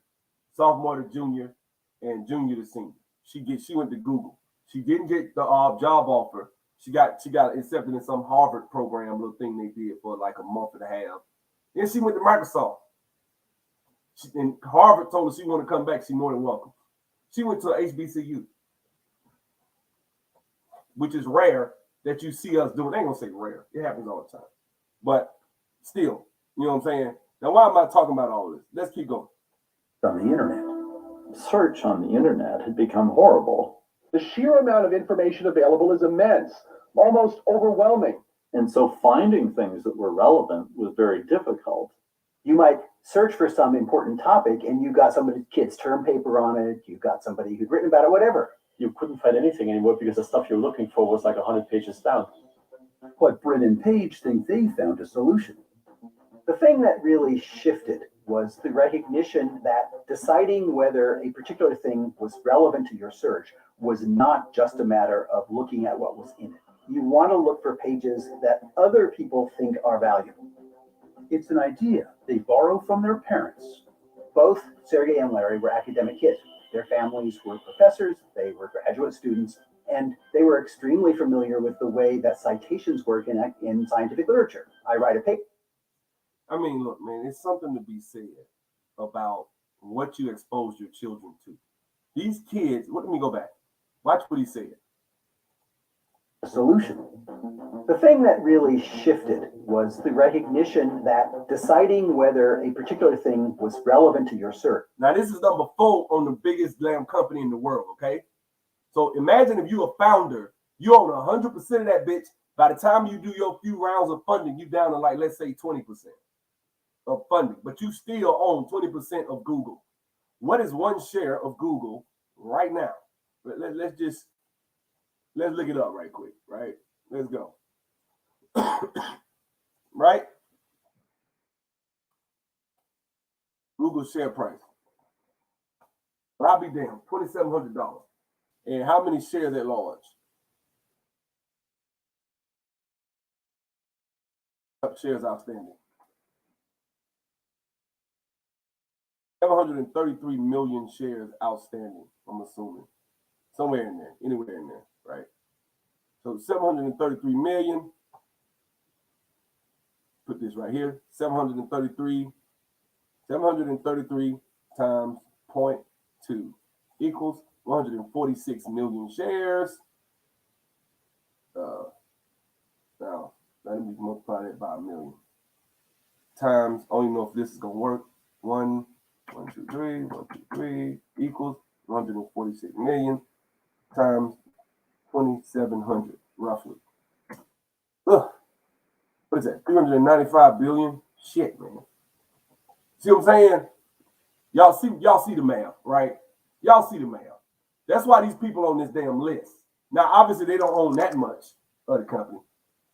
Speaker 2: sophomore to junior, and junior to senior. She went to Google. She didn't get the job offer. She got accepted in some Harvard program, little thing they did for like a month and a half. Then she went to Microsoft. And Harvard told her she wanted to come back. She's more than welcome. She went to HBCU, which is rare that you see us doing. I ain't gonna say rare. It happens all the time. But still, you know what I'm saying? Now, why am I talking about all this? Let's keep going.
Speaker 5: On the internet.
Speaker 15: Search on the internet had become horrible.
Speaker 16: The sheer amount of information available is immense, almost overwhelming.
Speaker 15: And so finding things that were relevant was very difficult.
Speaker 8: You might search for some important topic and you got somebody's kid's term paper on it, you got somebody who'd written about it, whatever.
Speaker 9: You couldn't find anything anymore because the stuff you're looking for was like 100 pages down.
Speaker 5: But Bryn and Paige think they found a solution.
Speaker 8: The thing that really shifted was the recognition that deciding whether a particular thing was relevant to your search was not just a matter of looking at what was in it. You want to look for pages that other people think are valuable.
Speaker 5: It's an idea they borrow from their parents.
Speaker 8: Both Sergey and Larry were academic kids. Their families were professors, they were graduate students, and they were extremely familiar with the way that citations work in scientific literature. I write a paper.
Speaker 2: I mean, look, man, it's something to be said about what you expose your children to. These kids, let me go back. Watch what he said.
Speaker 8: A solution. The thing that really shifted was the recognition that deciding whether a particular thing was relevant to your search.
Speaker 2: Now, this is number 4 on the biggest damn company in the world, okay? So imagine if you're a founder, you own 100% of that bitch. By the time you do your few rounds of funding, you down to like, let's say 20% of funding, but you still own 20% of Google. What is one share of Google right now? Let's look it up right quick, right? Let's go. Right? Google share price. Well, I'll be damned, $2,700. And how many shares at large? Shares outstanding. 733 million shares outstanding, I'm assuming. Somewhere in there, anywhere in there, right? So 733 million. Put this right here. 733 times 0.2 equals 146 million shares. Now, let me multiply that by a million. Times, I don't even know if this is going to work. 1, 2, 3 equals 146 million times 2,700, roughly. Ugh. What is that? 395 billion? Shit, man. See what I'm saying? Y'all see the math, right? Y'all see the math. That's why these people on this damn list. Now, obviously, they don't own that much of the company.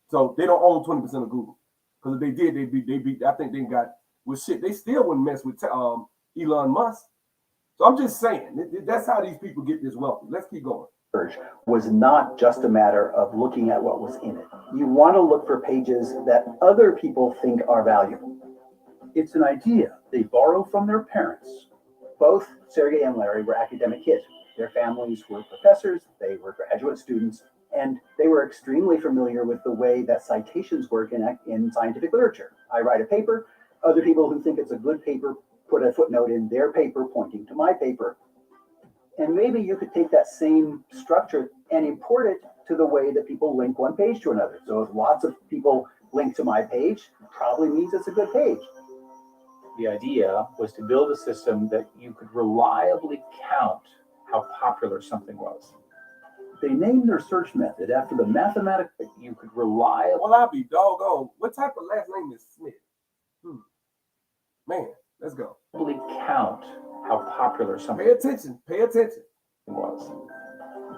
Speaker 2: So they don't own 20% of Google. Because if they did, they beat, I think they got, well, shit, they still wouldn't mess with Elon Musk. So I'm just saying, that's how these people get this wealthy. Let's keep going.
Speaker 8: Was not just a matter of looking at what was in it. You want to look for pages that other people think are valuable.
Speaker 5: It's an idea they borrow from their parents.
Speaker 8: Both Sergey and Larry were academic kids. Their families were professors, they were graduate students, and they were extremely familiar with the way that citations work in scientific literature. I write a paper, other people who think it's a good paper put a footnote in their paper pointing to my paper. And maybe you could take that same structure and import it
Speaker 5: to the way that people link one page to another. So if lots of people link to my page, probably means it's a good page.
Speaker 17: The idea was to build a system that you could reliably count how popular something was.
Speaker 5: They named their search method after the mathematical that you could reliably.
Speaker 2: Well, I'll be doggone. What type of last name is Smith? Man, let's go.
Speaker 17: Count how popular something.
Speaker 2: Pay attention. Pay attention.
Speaker 17: Was.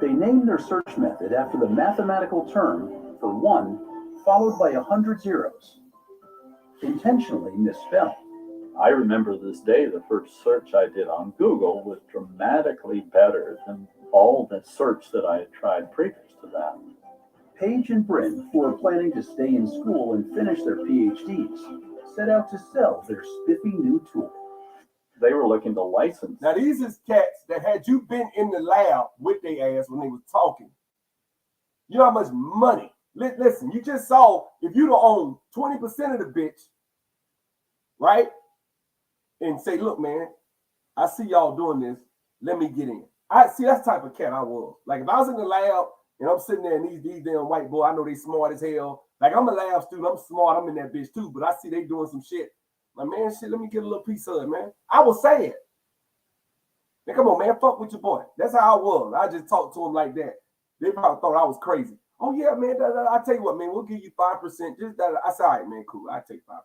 Speaker 5: They named their search method after the mathematical term for 1 followed by 100 zeros, intentionally misspelled.
Speaker 15: I remember this day, the first search I did on Google was dramatically better than all the search that I had tried previous to that.
Speaker 5: Paige and Bryn, who were planning to stay in school and finish their PhDs, set out to sell their spiffy new tool.
Speaker 15: They were looking to license.
Speaker 2: Now, these is cats that had you been in the lab with their ass when they was talking. You know how much money. Listen, you just saw, if you'd have owned 20% of the bitch, right? And say, look, man, I see y'all doing this. Let me get in. I see that's the type of cat I was. Like, if I was in the lab and I'm sitting there and these damn white boy, I know they smart as hell. Like, I'm a lab student. I'm smart. I'm in that bitch too. But I see they doing some shit. Like, man, shit, let me get a little piece of it, man. I was saying, man, come on, man, fuck with your boy. That's how I was. I just talked to him like that. They probably thought I was crazy. Oh, yeah, man, I tell you what, man, we'll give you 5%. Just that. I said, all right, man, cool. I take 5%.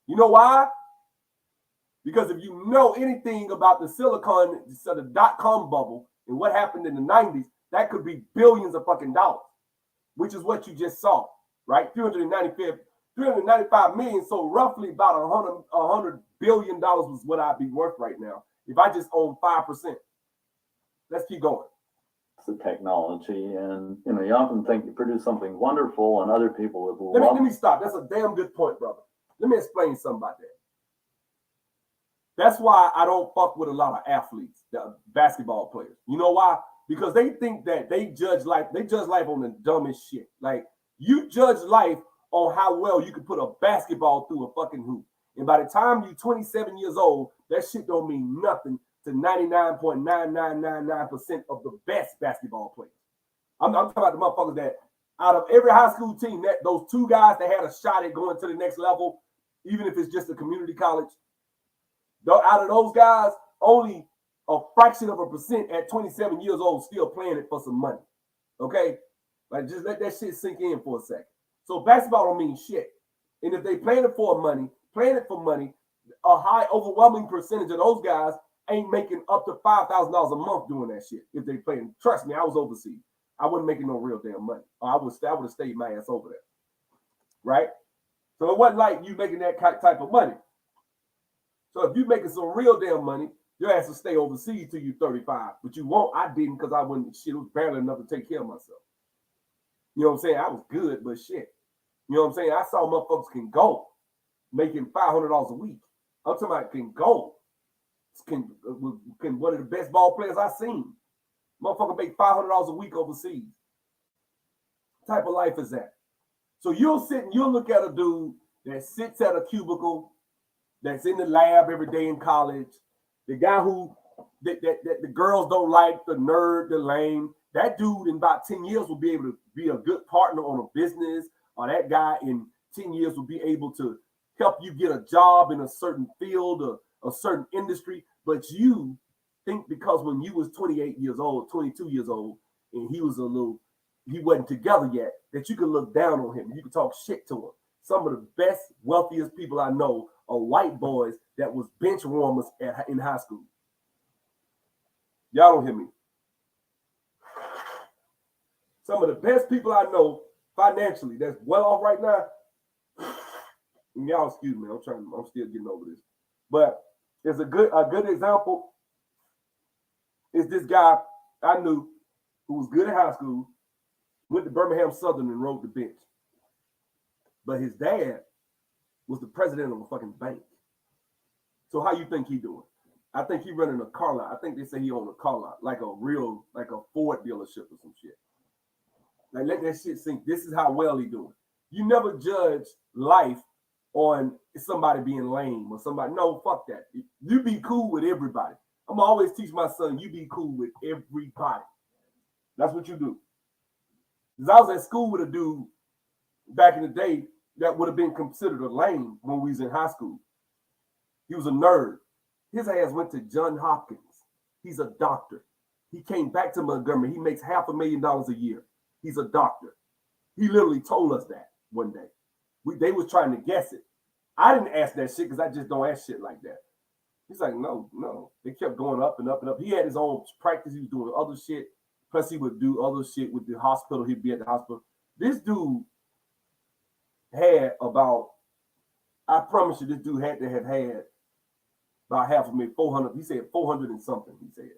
Speaker 2: You know why? Because if you know anything about the dot-com bubble and what happened in the 90s, that could be billions of fucking dollars, which is what you just saw, right? 395 million, so roughly about $100 billion was what I'd be worth right now if I just own 5%. Let's keep going.
Speaker 15: It's the technology, and you often think you produce something wonderful, and other people would love.
Speaker 2: Let me stop. That's a damn good point, brother. Let me explain something about that. That's why I don't fuck with a lot of athletes, basketball players. You know why? Because they think that they judge life on the dumbest shit. Like, you judge life on how well you can put a basketball through a fucking hoop. And by the time you're 27 years old, that shit don't mean nothing to 99.9999% of the best basketball players. I'm talking about the motherfuckers that out of every high school team, that those 2 guys that had a shot at going to the next level, even if it's just a community college, out of those guys, only a fraction of a percent at 27 years old still playing it for some money. Okay? Like, just let that shit sink in for a second. So basketball don't mean shit. And if they playing it for money, a high overwhelming percentage of those guys ain't making up to $5,000 a month doing that shit. If they playing, trust me, I was overseas. I wasn't making no real damn money. I would have stayed my ass over there. Right? So it wasn't like you making that type of money. So if you making some real damn money, your ass will stay overseas till you 35. But you won't. I didn't, because I wasn't shit. It was barely enough to take care of myself. You know what I'm saying? I was good, but shit. You know what I'm saying? I saw motherfuckers can go making $500 a week. I'm talking about can go. Can one of the best ball players I've seen. Motherfucker make $500 a week overseas. What type of life is that? So you'll look at a dude that sits at a cubicle, that's in the lab every day in college, the guy who that the girls don't like, the nerd, the lame. That dude in about 10 years will be able to be a good partner on a business, or that guy in 10 years will be able to help you get a job in a certain field or a certain industry. But you think because when you was 28 years old, 22 years old, and he wasn't together yet, that you could look down on him. You could talk shit to him. Some of the best, wealthiest people I know are white boys that was bench warmers in high school. Y'all don't hear me. Some of the best people I know financially that's well off right now, and y'all excuse me, I'm still getting over this. But there's a good example is this guy I knew who was good in high school, went to Birmingham Southern and rode the bench. But his dad was the president of a fucking bank. So how you think he doing? I think he running a car lot. I think they say he owned a car lot, like a Ford dealership or some shit. Like, let that shit sink. This is how well he doing. You never judge life on somebody being lame or somebody. No, fuck that. You be cool with everybody. I'm always teach my son, you be cool with everybody. That's what you do. Because I was at school with a dude back in the day that would have been considered a lame when we was in high school. He was a nerd. His ass went to Johns Hopkins. He's a doctor. He came back to Montgomery. He makes $500,000 a year. He's a doctor. He literally told us that one day. They was trying to guess it. I didn't ask that shit because I just don't ask shit like that. He's like, no. They kept going up and up and up. He had his own practice. He was doing other shit. Plus, he would do other shit with the hospital. He'd be at the hospital. This dude had about, I promise you, this dude had to have had about half of me, 400. He said 400 and something, he said.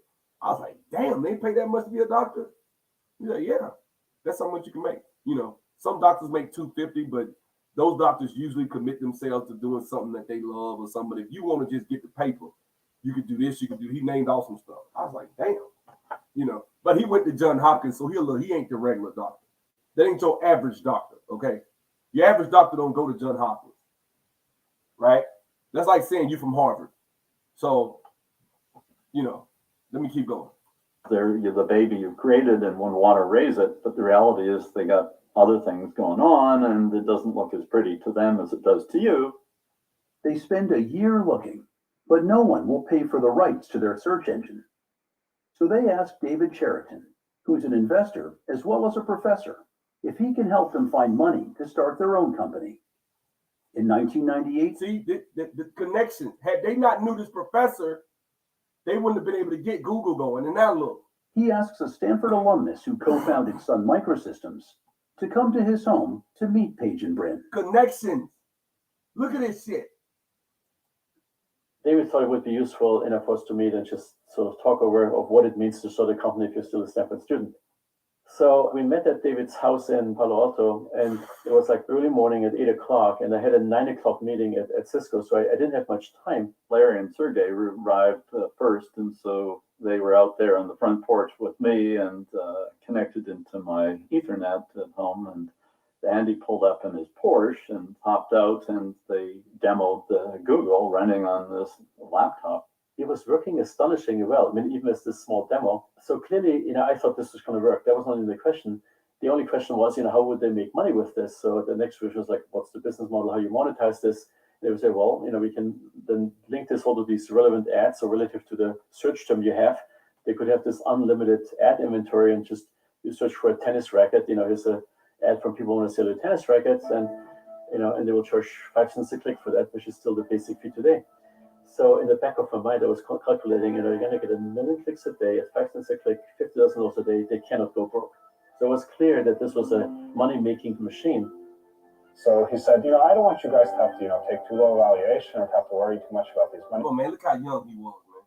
Speaker 2: I was like, damn, they pay that much to be a doctor? He's like, yeah, that's how much you can make. You know, some doctors make $250, but those doctors usually commit themselves to doing something that they love or something. But if you want to just get the paper, you could do this, you could do, he named off some stuff. I was like, damn, you know, but he went to Johns Hopkins, so he ain't the regular doctor. That ain't your average doctor, okay? Your average doctor don't go to Johns Hopkins, right? That's like saying you from Harvard. So, you know, let me keep going.
Speaker 15: They're the baby you created and wouldn't want to raise it, but the reality is they got other things going on and it doesn't look as pretty to them as it does to you.
Speaker 5: They spend a year looking, but no one will pay for the rights to their search engine. So they ask David Cheriton, who's an investor as well as a professor, if he can help them find money to start their own company. In 1998,
Speaker 2: see, the connection, had they not knew this professor, they wouldn't have been able to get Google going. And now look.
Speaker 5: He asks a Stanford alumnus who co-founded Sun Microsystems to come to his home to meet Page and Brin.
Speaker 2: Connections. Look at this shit.
Speaker 9: David thought it would be useful for us to meet and just sort of talk over of what it means to start a company if you're still a Stanford student. So we met at David's house in Palo Alto, and it was like early morning at 8 o'clock, and I had a 9 o'clock meeting at Cisco, so I didn't have much time.
Speaker 15: Larry and Sergey arrived first, and so they were out there on the front porch with me and connected into my Ethernet at home, and Andy pulled up in his Porsche and hopped out, and they demoed Google running on this laptop.
Speaker 9: It was working astonishingly well. I mean, even as this small demo. So clearly, I thought this was going to work. That was not even the question. The only question was, how would they make money with this? So the next question was like, what's the business model? How you monetize this? They would say, well, we can then link this all to these relevant ads. So relative to the search term you have, they could have this unlimited ad inventory and just you search for a tennis racket. Here's an ad from people who want to sell their tennis rackets, and and they will charge 5 cents a click for that, which is still the basic fee today. So in the back of my mind, I was calculating, you're going to get 1 million clicks a day at 5 cents a click, $50,000 a day. They cannot go broke. So it was clear that this was a money-making machine.
Speaker 18: So he said, I don't want you guys to have to, take too low valuation or have to worry too much about these money.
Speaker 2: Come on, man, look how young he was, man.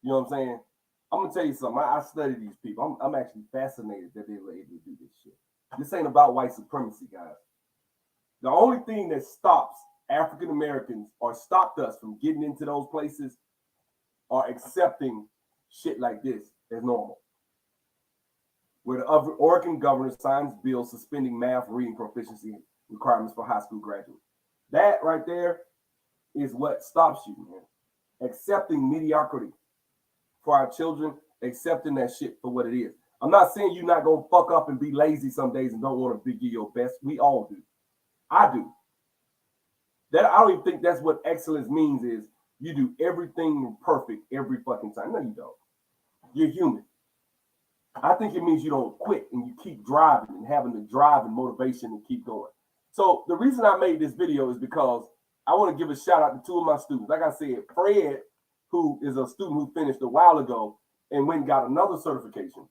Speaker 2: You know what I'm saying? I'm going to tell you something. I study these people. I'm actually fascinated that they were able to do this shit. This ain't about white supremacy, guys. The only thing that stops African Americans or stopped us from getting into those places are accepting shit like this as normal. Where the Oregon governor signs bills suspending math reading proficiency requirements for high school graduates. That right there is what stops you, man. Accepting mediocrity for our children, accepting that shit for what it is. I'm not saying you're not going to fuck up and be lazy some days and don't want to give your best. We all do. I do. That I don't even think that's what excellence means is you do everything perfect every fucking time. No, you don't. You're human. I think it means you don't quit and you keep driving and having the drive and motivation to keep going. So the reason I made this video is because I want to give a shout out to 2 of my students. Like I said, Fred, who is a student who finished a while ago and went and got another certification.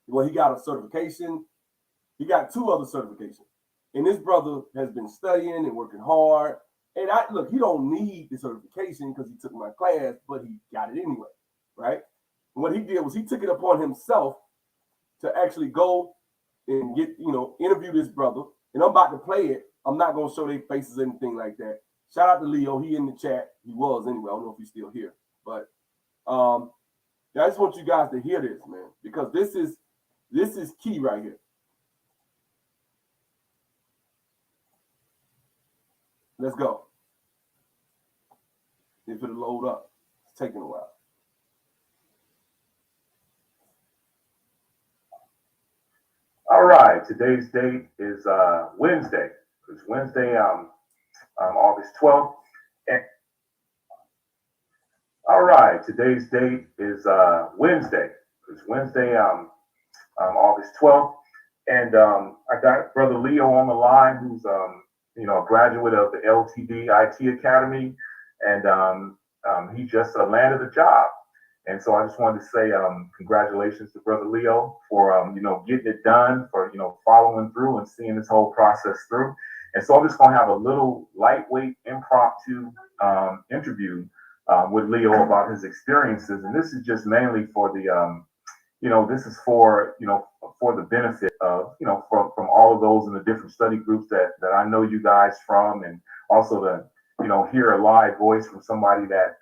Speaker 2: Well, he got a certification. He got 2 other certifications. And this brother has been studying and working hard. And look, he don't need the certification because he took my class, but he got it anyway, right? And what he did was he took it upon himself to actually go and get, interview this brother. And I'm about to play it. I'm not going to show their faces or anything like that. Shout out to Leo. He in the chat. He was anyway. I don't know if he's still here. But I just want you guys to hear this, man, because this is key right here. Let's go. If it'll load up, it's taking a while.
Speaker 19: All right, today's date is Wednesday. It's Wednesday, August 12th. And, all right, today's date is Wednesday. It's Wednesday, August 12th. And I got Brother Leo on the line, who's a graduate of the LTD IT Academy, and he just landed a job. And so I just wanted to say congratulations to Brother Leo for getting it done, for following through and seeing this whole process through. And so I'm just going to have a little lightweight impromptu interview with Leo about his experiences, and this is just mainly for the this is for for the benefit of from all of those in the different study groups that I know you guys from, and also to hear a live voice from somebody that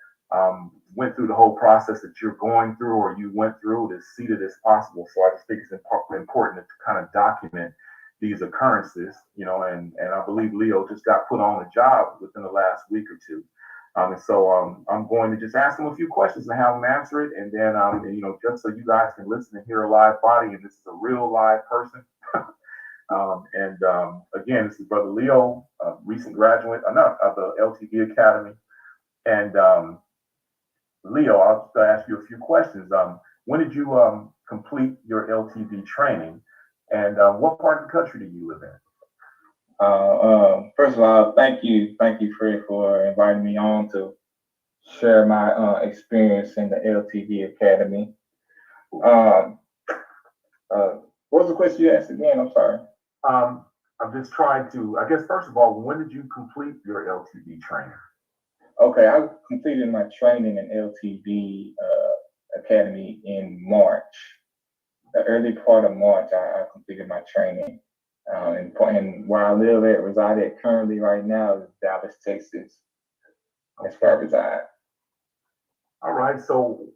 Speaker 19: went through the whole process that you're going through or you went through, to see that it's possible. So I just think it's important to kind of document these occurrences, and I believe Leo just got put on a job within the last week or two. And so I'm going to just ask him a few questions and have him answer it. And then, just so you guys can listen and hear a live body, and this is a real live person. Again, this is Brother Leo, a recent graduate of the LTV Academy. And Leo, I'll just ask you a few questions. When did you complete your LTV training? And what part of the country do you live in?
Speaker 20: First of all, thank you, Fred, for inviting me on to share my experience in the LTV Academy. What was the question you asked again? I'm sorry.
Speaker 19: I'm just trying to, I guess, first of all, when did you complete your LTV training?
Speaker 20: Okay, I completed my training in LTV Academy in March. The early part of March, I completed my training. And where I reside at currently right now is Dallas, Texas. That's where I reside.
Speaker 19: All right. So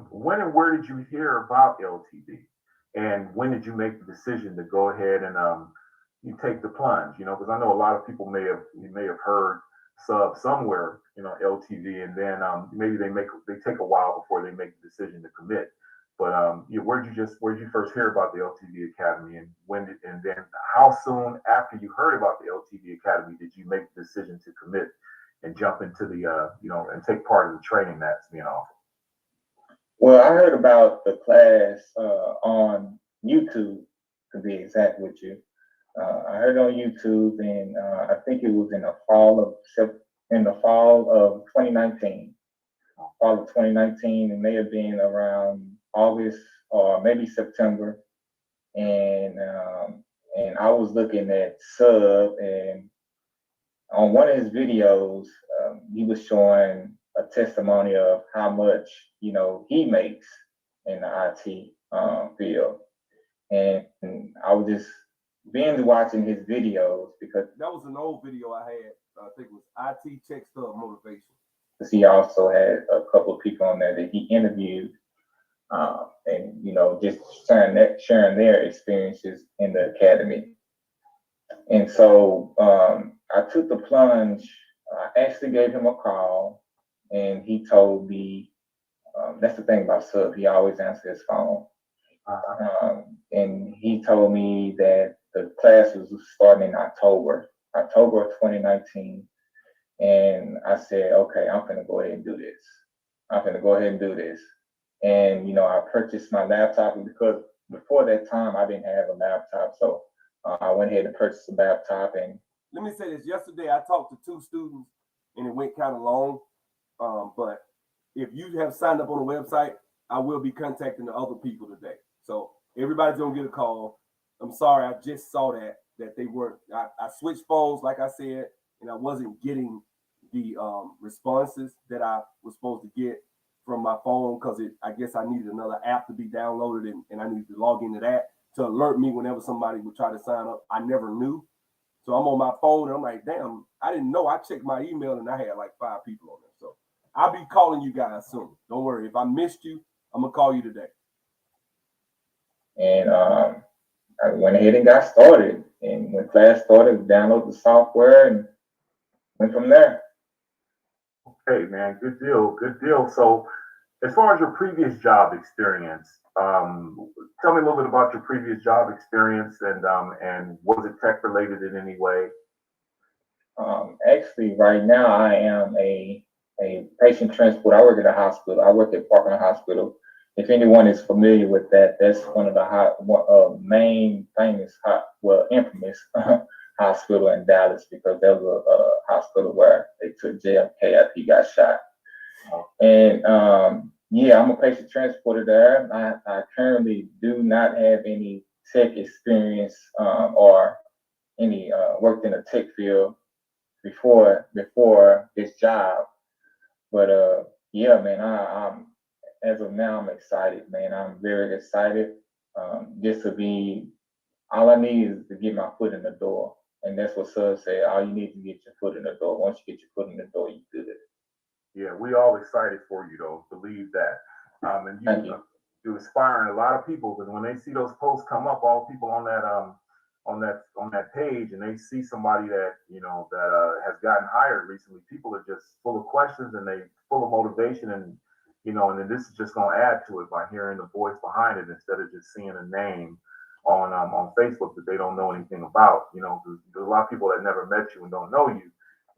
Speaker 19: when and where did you hear about LTV? And when did you make the decision to go ahead and you take the plunge? Because I know a lot of people may have heard somewhere, LTV, and then maybe they take a while before they make the decision to commit. But where did you first hear about the LTV Academy, and then how soon after you heard about the LTV Academy did you make the decision to commit and jump into the and take part of the training that's being offered?
Speaker 20: Well, I heard about the class on YouTube, to be exact with you. I heard on YouTube, and I think it was in the fall of 2019. Fall of 2019, it may have been around August or maybe September, and I was looking at Sub, and on one of his videos, he was showing a testimony of how much he makes in the IT field, and I was just binge watching his videos because
Speaker 2: that was an old video I had. I think it was IT Tech Stuff Motivation.
Speaker 20: Because he also had a couple of people on there that he interviewed, and just sharing their experiences in the academy. And so I took the plunge. I actually gave him a call, and he told me, that's the thing about Sub, he always answers his phone. And he told me that the class was starting in October of 2019. And I said, okay, I'm going to go ahead and do this. And, I purchased my laptop, because before that time, I didn't have a laptop. So I went ahead and purchased a laptop. And
Speaker 2: let me say this. Yesterday, I talked to 2 students, and it went kind of long. But if you have signed up on the website, I will be contacting the other people today. So everybody's going to get a call. I'm sorry, I just saw that they weren't. I switched phones, like I said, and I wasn't getting the responses that I was supposed to get from my phone, because I guess I needed another app to be downloaded, and I needed to log into that to alert me whenever somebody would try to sign up. I never knew. So I'm on my phone, and I'm like, damn, I didn't know. I checked my email, and I had like 5 people on there. So I'll be calling you guys soon. Don't worry. If I missed you, I'm going to call you today.
Speaker 20: And I went ahead and got started. And when class started, downloaded the software and went from there.
Speaker 19: Okay, man, good deal. So as far as your previous job experience, tell me a little bit about your previous job experience, and was it tech related in any way?
Speaker 20: Actually, right now I am a patient transport. I work at a hospital. I work at Parkland Hospital. If anyone is familiar with that, that's one of the main famous, infamous hospital in Dallas, because that was a hospital where they took JFK after he got shot. And yeah, I'm a patient transporter there. I currently do not have any tech experience or any worked in a tech field before this job. But yeah, man, I'm as of now I'm excited, man. I'm very excited. Just to be, all I need is to get my foot in the door, and that's what Sub said. All you need to get your foot in the door. Once you get your foot in the door, you do it.
Speaker 19: Yeah, we all excited for you though. Believe that. And you're inspiring a lot of people, because when they see those posts come up, all people on that page, and they see somebody that has gotten hired recently, people are just full of questions, and they full of motivation, and and then this is just going to add to it by hearing the voice behind it instead of just seeing a name on Facebook that they don't know anything about. There's a lot of people that never met you and don't know you,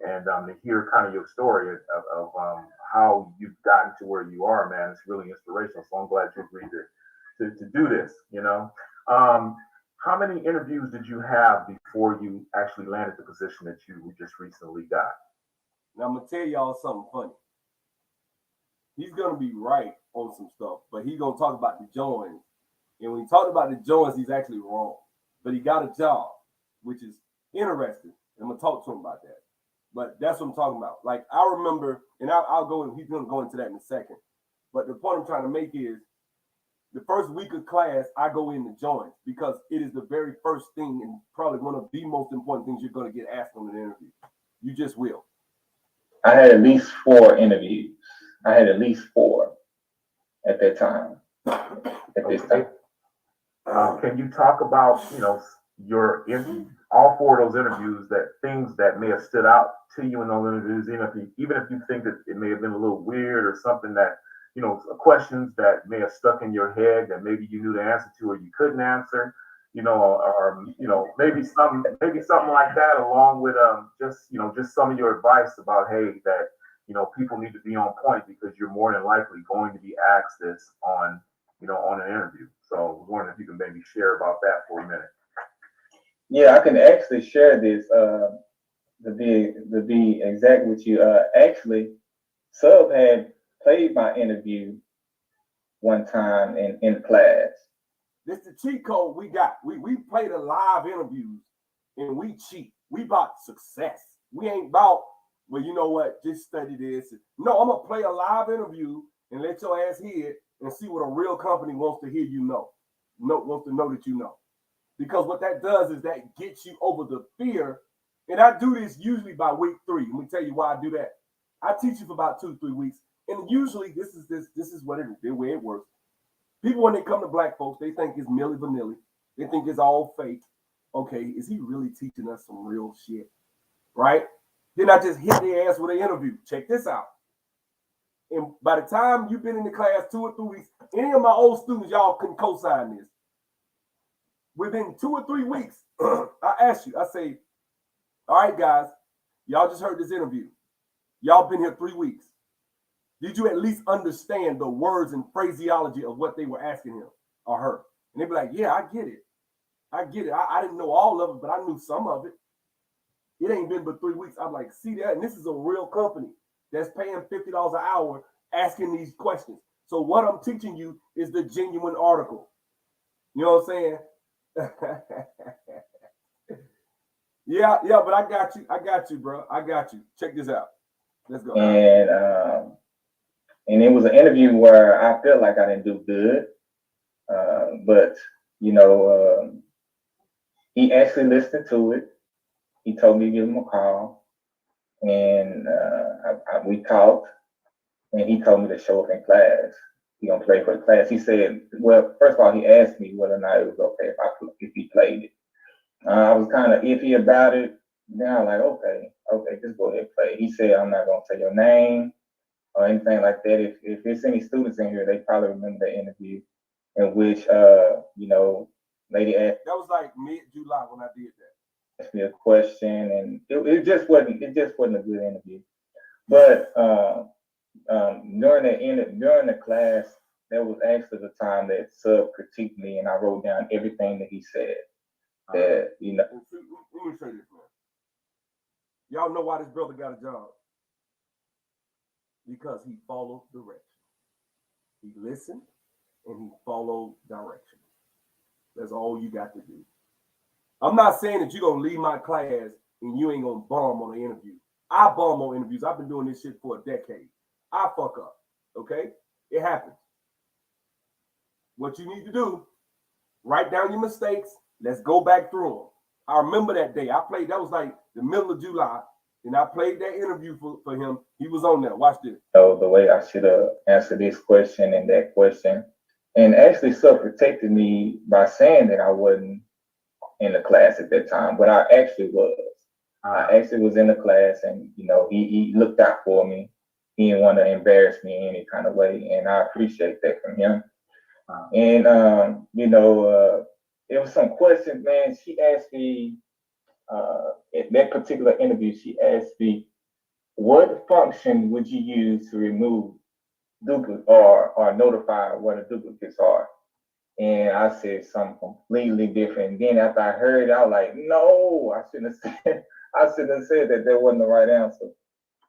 Speaker 19: and to hear kind of your story of how you've gotten to where you are, man, it's really inspirational. So I'm glad you agreed to do this. How many interviews did you have before you actually landed the position that you just recently got?
Speaker 2: Now I'm gonna tell y'all something funny. He's gonna be right on some stuff, but he's gonna talk about the joins. And when he talked about the joins, he's actually wrong. But he got a job, which is interesting. I'm gonna talk to him about that. But that's what I'm talking about. Like, I remember, and I'll go, and he's gonna go into that in a second. But the point I'm trying to make is, the first week of class, I go in the joins, because it is the very first thing, and probably one of the most important things you're going to get asked on an interview. You just will.
Speaker 20: I had at least 4 interviews. I had at least 4 at that time. At this time.
Speaker 19: Can you talk about all 4 of those interviews, that things that may have stood out to you in those interviews, even if you think that it may have been a little weird, or something that questions that may have stuck in your head that maybe you knew the answer to or you couldn't answer, or maybe something like that, along with just some of your advice about, hey, that people need to be on point, because you're more than likely going to be asked this on an interview. So I was wondering if you can maybe share about that for a minute.
Speaker 20: Yeah, I can actually share this. To be exact with you, actually, Sub had played my interview one time in class.
Speaker 2: This is the cheat code we got. We played a live interviews, and we cheat. We about success. We ain't about, well, you know what, just study this. No, I'm gonna play a live interview and let your ass hear it and see what a real company wants to hear wants to know that you know. Because what that does is that gets you over the fear. And I do this usually by week 3. Let me tell you why I do that. I teach you for about 2-3 weeks. And usually this is what it is, the way it works. People, when they come to black folks, they think it's Milli Vanilli. They think it's all fake. Okay, is he really teaching us some real shit? Right? Then I just hit their ass with an interview. Check this out. And by the time you've been in the class 2 or 3 weeks, any of my old students, y'all can co-sign this. Within 2 or 3 weeks, I ask you, I say, all right, guys, y'all just heard this interview. Y'all been here 3 weeks. Did you at least understand the words and phraseology of what they were asking him or her? And they'd be like, yeah, I get it. I get it. I didn't know all of it, but I knew some of it. It ain't been but 3 weeks. I'm like, see that? And this is a real company that's paying $50 an hour asking these questions. So what I'm teaching you is the genuine article. You know what I'm saying? yeah, but I got you, bro. I got you. Check this out. Let's go.
Speaker 20: And it was an interview where I felt like I didn't do good, but he actually listened to it. He told me to give him a call, and we talked, and he told me to show up in class. He gonna play for the class. He said, well, first of all, he asked me whether or not it was okay if he played it. I was kind of iffy about it. Now, like, okay, just go ahead and play. He said, I'm not gonna say your name. or anything like that. If there's any students in here, they probably remember the interview in which lady asked
Speaker 2: That was like mid-July when I did that.
Speaker 20: me a question, and it just wasn't a good interview. But during the class, that was actually the time that Sub critiqued me, and I wrote down everything that he said. That
Speaker 2: Let me say this, man. Y'all know why this brother got a job? Because he followed direction. He listened and he followed direction. That's all you got to do. I'm not saying that you're gonna leave my class and you ain't gonna bomb on the interview. I bomb on interviews. I've been doing this shit for a decade. I fuck up. Okay? It happens. What you need to do, write down your mistakes. Let's go back through them. I remember that day. That was like the middle of July, and I played that interview for him. He was on there. Watch this.
Speaker 20: The way I should have answered this question and that question. And actually self-protected me by saying that I wasn't in the class at that time, but I actually was. I actually was in the class, and he looked out for me. He didn't want to embarrass me in any kind of way, and I appreciate that from him. And there was some questions, man. She asked me in that particular interview. She asked me, "What function would you use to remove duplicate or notify what the duplicates are?" And I said something completely different. And then after I heard it, I was like, "No, I shouldn't have said that. That wasn't the right answer."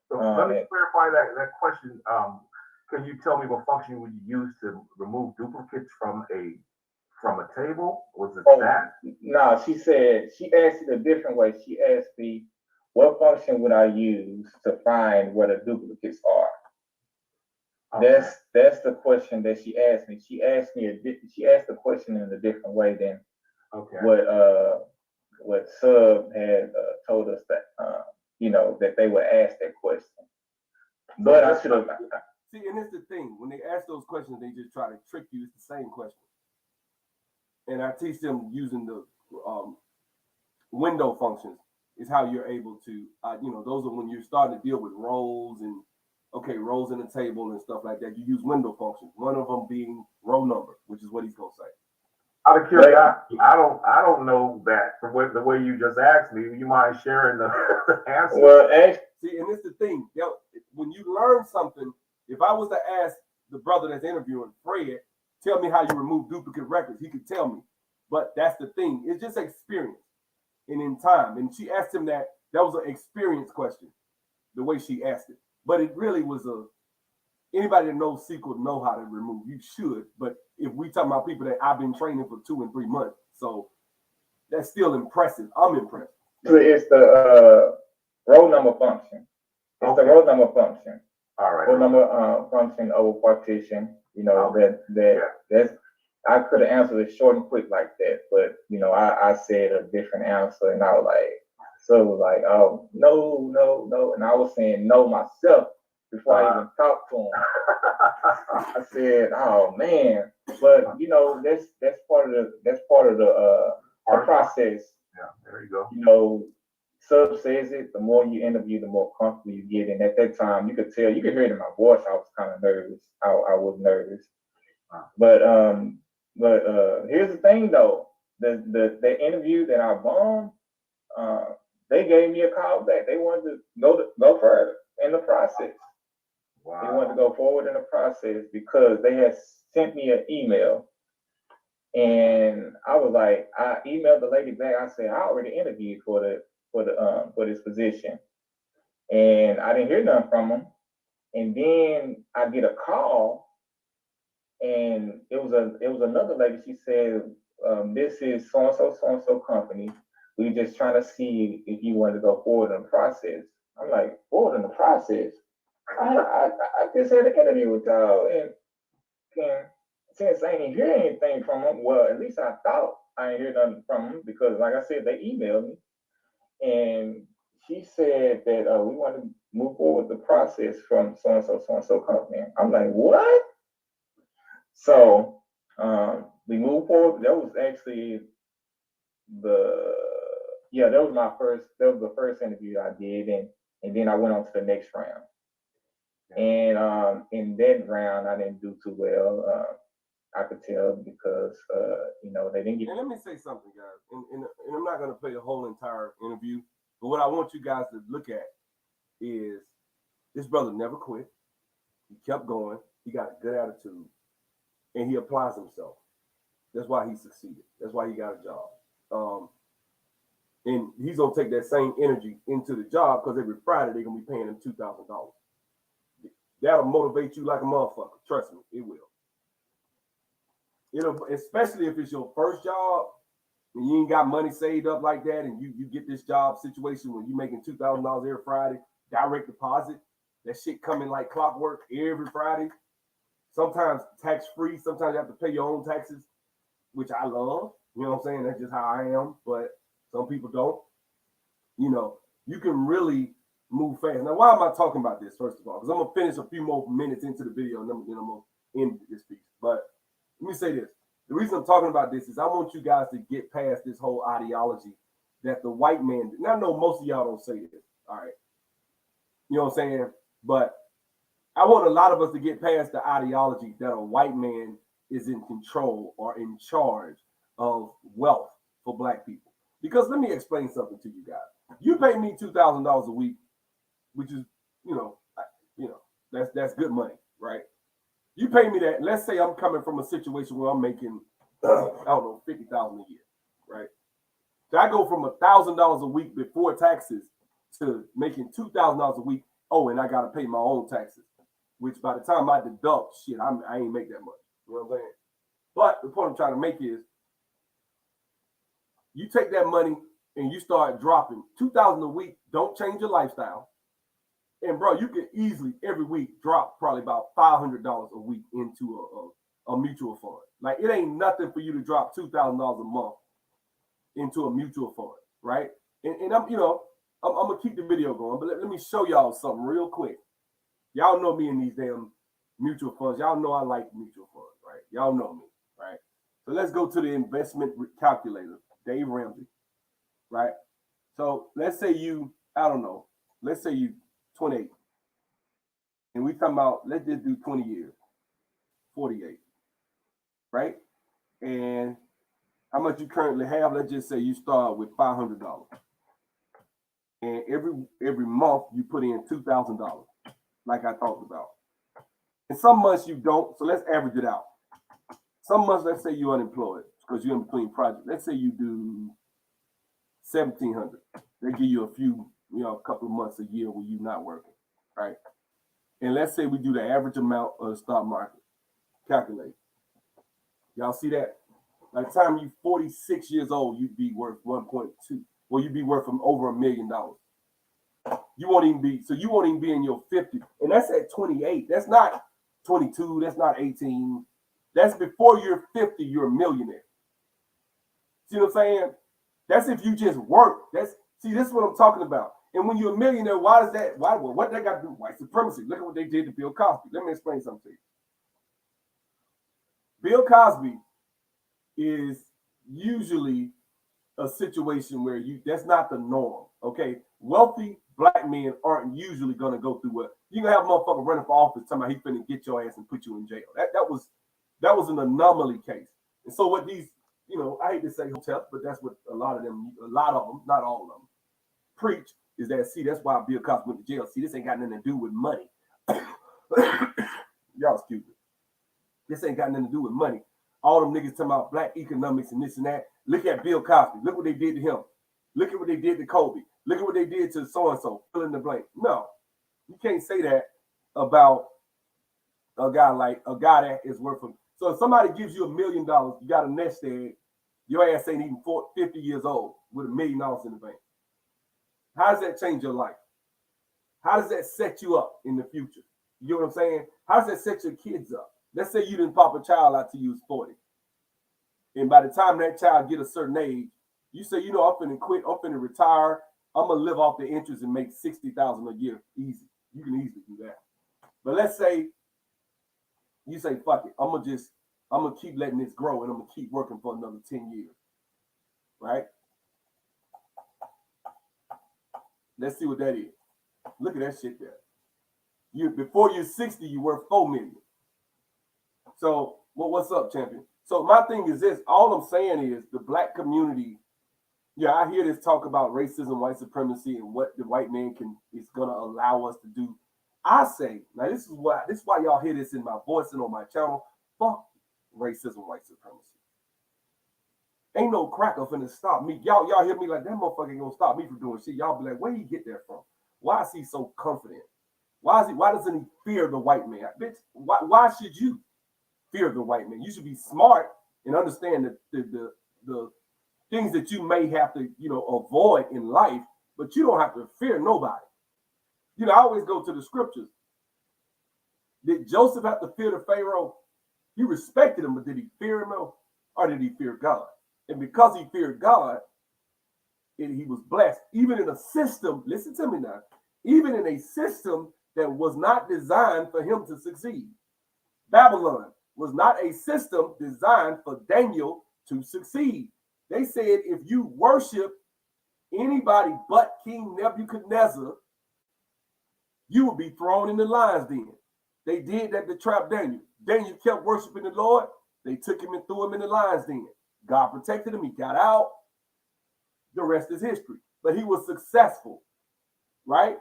Speaker 19: So let me clarify that question. Can you tell me what function would you use to remove duplicates from a table? Was it that?
Speaker 20: No, she asked it a different way. She asked me, what function would I use to find what the duplicates are? Okay. That's the question that she asked me. She asked the question in a different way than what Sub had told us that that they would ask that question. But I should have.
Speaker 2: See, and it's the thing. When they ask those questions, they just try to trick you. It's the same question. And I teach them using the window functions is how you're able to, those are when you're starting to deal with rows and, rows in a table and stuff like that. You use window functions. One of them being row number, which is what he's going to say.
Speaker 19: Out of curiosity, I don't know that from the way you just asked me. You mind sharing the answer?
Speaker 20: Well,
Speaker 2: see, and it's the thing. When you learn something, if I was to ask the brother that's interviewing, Fred, tell me how you remove duplicate records, he could tell me. But that's the thing. It's just experience and in time. And she asked him that was an experience question, the way she asked it. But it really was anybody that knows SQL know how to remove. You should. But if we talk about people that I've been training for 2 and 3 months, so that's still impressive. I'm impressed.
Speaker 20: It's the row number function. It's the row number function.
Speaker 19: All right.
Speaker 20: Row number function over partition. That's. I could have answered it short and quick like that, but I said a different answer, and I was like, so it was like, oh no, and I was saying no myself before I even talked to him. I said, oh man, but that's part of the process.
Speaker 19: Yeah, there you go.
Speaker 20: Sub says it. The more you interview, the more comfortable you get, and at that time, you could hear it in my voice. I was kind of nervous. I was nervous, but here's the thing though, the interview that I bombed, they gave me a call back. They wanted to go further in the process. Wow. They wanted to go forward in the process because they had sent me an email, and I was like, I emailed the lady back. I said I already interviewed for this position, and I didn't hear nothing from them. And then I get a call. And it was another lady. She said, "This is so and so company. We're just trying to see if you want to go forward in the process." I'm like, forward in the process? I just had an interview with y'all, and since I ain't hear anything from them, well, at least I thought I ain't hear nothing from them because, like I said, they emailed me, and she said that we want to move forward the process from so and so company. I'm like, what? So we moved forward. That was actually that was the first interview I did, and then I went on to the next round. And in that round, I didn't do too well. I could tell because they didn't get.
Speaker 2: And let me say something, guys. And I'm not going to play the whole entire interview, but what I want you guys to look at is this brother never quit. He kept going. He got a good attitude, and he applies himself. That's why he succeeded. That's why he got a job. And he's gonna take that same energy into the job because every Friday they're gonna be paying him $2,000. That'll motivate you like a motherfucker. Trust me, it will. Especially if it's your first job and you ain't got money saved up like that, and you get this job situation where you're making $2,000 every Friday, direct deposit. That shit coming like clockwork every Friday. Sometimes tax free. Sometimes you have to pay your own taxes, which I love. You know what I'm saying? That's just how I am. But some people don't. You can really move fast. Now, why am I talking about this, first of all? Because I'm going to finish a few more minutes into the video, and then I'm going to end this piece. But let me say this. The reason I'm talking about this is I want you guys to get past this whole ideology that the white man, and I know most of y'all don't say this, all right? You know what I'm saying? But I want a lot of us to get past the ideology that a white man is in control or in charge of wealth for black people. Because let me explain something to you guys. You pay me $2,000 a week, which is, that's good money, right? You pay me that. Let's say I'm coming from a situation where I'm making, $50,000 a year, right? So I go from $1,000 a week before taxes to making $2,000 a week. Oh, and I got to pay my own taxes, which by the time I deduct, I ain't make that much. You know what I'm saying? But the point I'm trying to make is, you take that money and you start dropping $2,000 a week. Don't change your lifestyle. And bro, you can easily every week drop probably about $500 a week into a mutual fund. Like it ain't nothing for you to drop $2,000 a month into a mutual fund, right? And I'm gonna keep the video going, but let me show y'all something real quick. Y'all know me in these damn mutual funds. Y'all know I like mutual funds, right? Y'all know me, right? So let's go to the investment calculator, Dave Ramsey, right? So let's say let's say you 28. And we talking about, let's just do 20 years, 48, right? And how much you currently have, let's just say you start with $500. And every month you put in $2,000, like I talked about. And some months you don't, so let's average it out. Some months, let's say you're unemployed because you're in between projects. Let's say you do $1,700. They give you a couple of months a year where you're not working, right? And let's say we do the average amount of the stock market. Calculate. Y'all see that? By the time you're 46 years old, you'd be worth 1.2. Well, you'd be worth over $1 million. You won't even be in your 50s. And that's at 28. That's not 22. That's not 18. That's before you're 50, you're a millionaire. See what I'm saying? That's if you just work. This is what I'm talking about. And when you're a millionaire, what they got to do? White supremacy. Look at what they did to Bill Cosby. Let me explain something to you. Bill Cosby is usually a situation where that's not the norm. Okay, wealthy black men aren't usually gonna go through what you gonna have a motherfucker running for office talking about he finna get your ass and put you in jail. That was an anomaly case. And so what these, I hate to say hotels, but that's what a lot of them, not all of them, preach is that, that's why Bill Cosby went to jail. See, this ain't got nothing to do with money. Y'all excuse me. This ain't got nothing to do with money. All them niggas talking about black economics and this and that. Look at Bill Cosby. Look what they did to him. Look at what they did to Kobe. Look at what they did to so-and-so. Fill in the blank. No, you can't say that about a guy that is worth of. So if somebody gives you $1 million, you got a nest egg, your ass ain't even 50 years old with $1 million in the bank. How does that change your life? How does that set you up in the future? You know what I'm saying? How does that set your kids up? Let's say you didn't pop a child out till you was 40. And by the time that child get a certain age, you say, I'm finna quit, I'm finna retire, I'm gonna live off the interest and make $60,000 a year. Easy. You can easily do that. But let's say you say, fuck it, I'm gonna keep letting this grow and I'm gonna keep working for another 10 years. Right? Let's see what that is. Look at that shit there. before you're 60, you're worth 4 million. So, what's up, champion? So my thing is this: all I'm saying is the black community. Yeah, I hear this talk about racism, white supremacy, and what the white man is gonna allow us to do. I say, now this is why y'all hear this in my voice and on my channel. Fuck racism, white supremacy. Ain't no cracker finna stop me. Y'all hear me like that motherfucker ain't gonna stop me from doing shit. Y'all be like, where you get that from? Why is he so confident? Why doesn't he fear the white man? Bitch, why should you fear the white man? You should be smart and understand the things that you may have to, avoid in life, but you don't have to fear nobody. I always go to the scriptures. Did Joseph have to fear the Pharaoh? He respected him, but did he fear him or did he fear God? And because he feared God, he was blessed. Even in a system, listen to me now, even in a system that was not designed for him to succeed. Babylon was not a system designed for Daniel to succeed. They said if you worship anybody but King Nebuchadnezzar, you would be thrown in the lion's den. They did that to trap Daniel. Daniel kept worshiping the Lord. They took him and threw him in the lion's den. God protected him. He got out. The rest is history. But he was successful, right?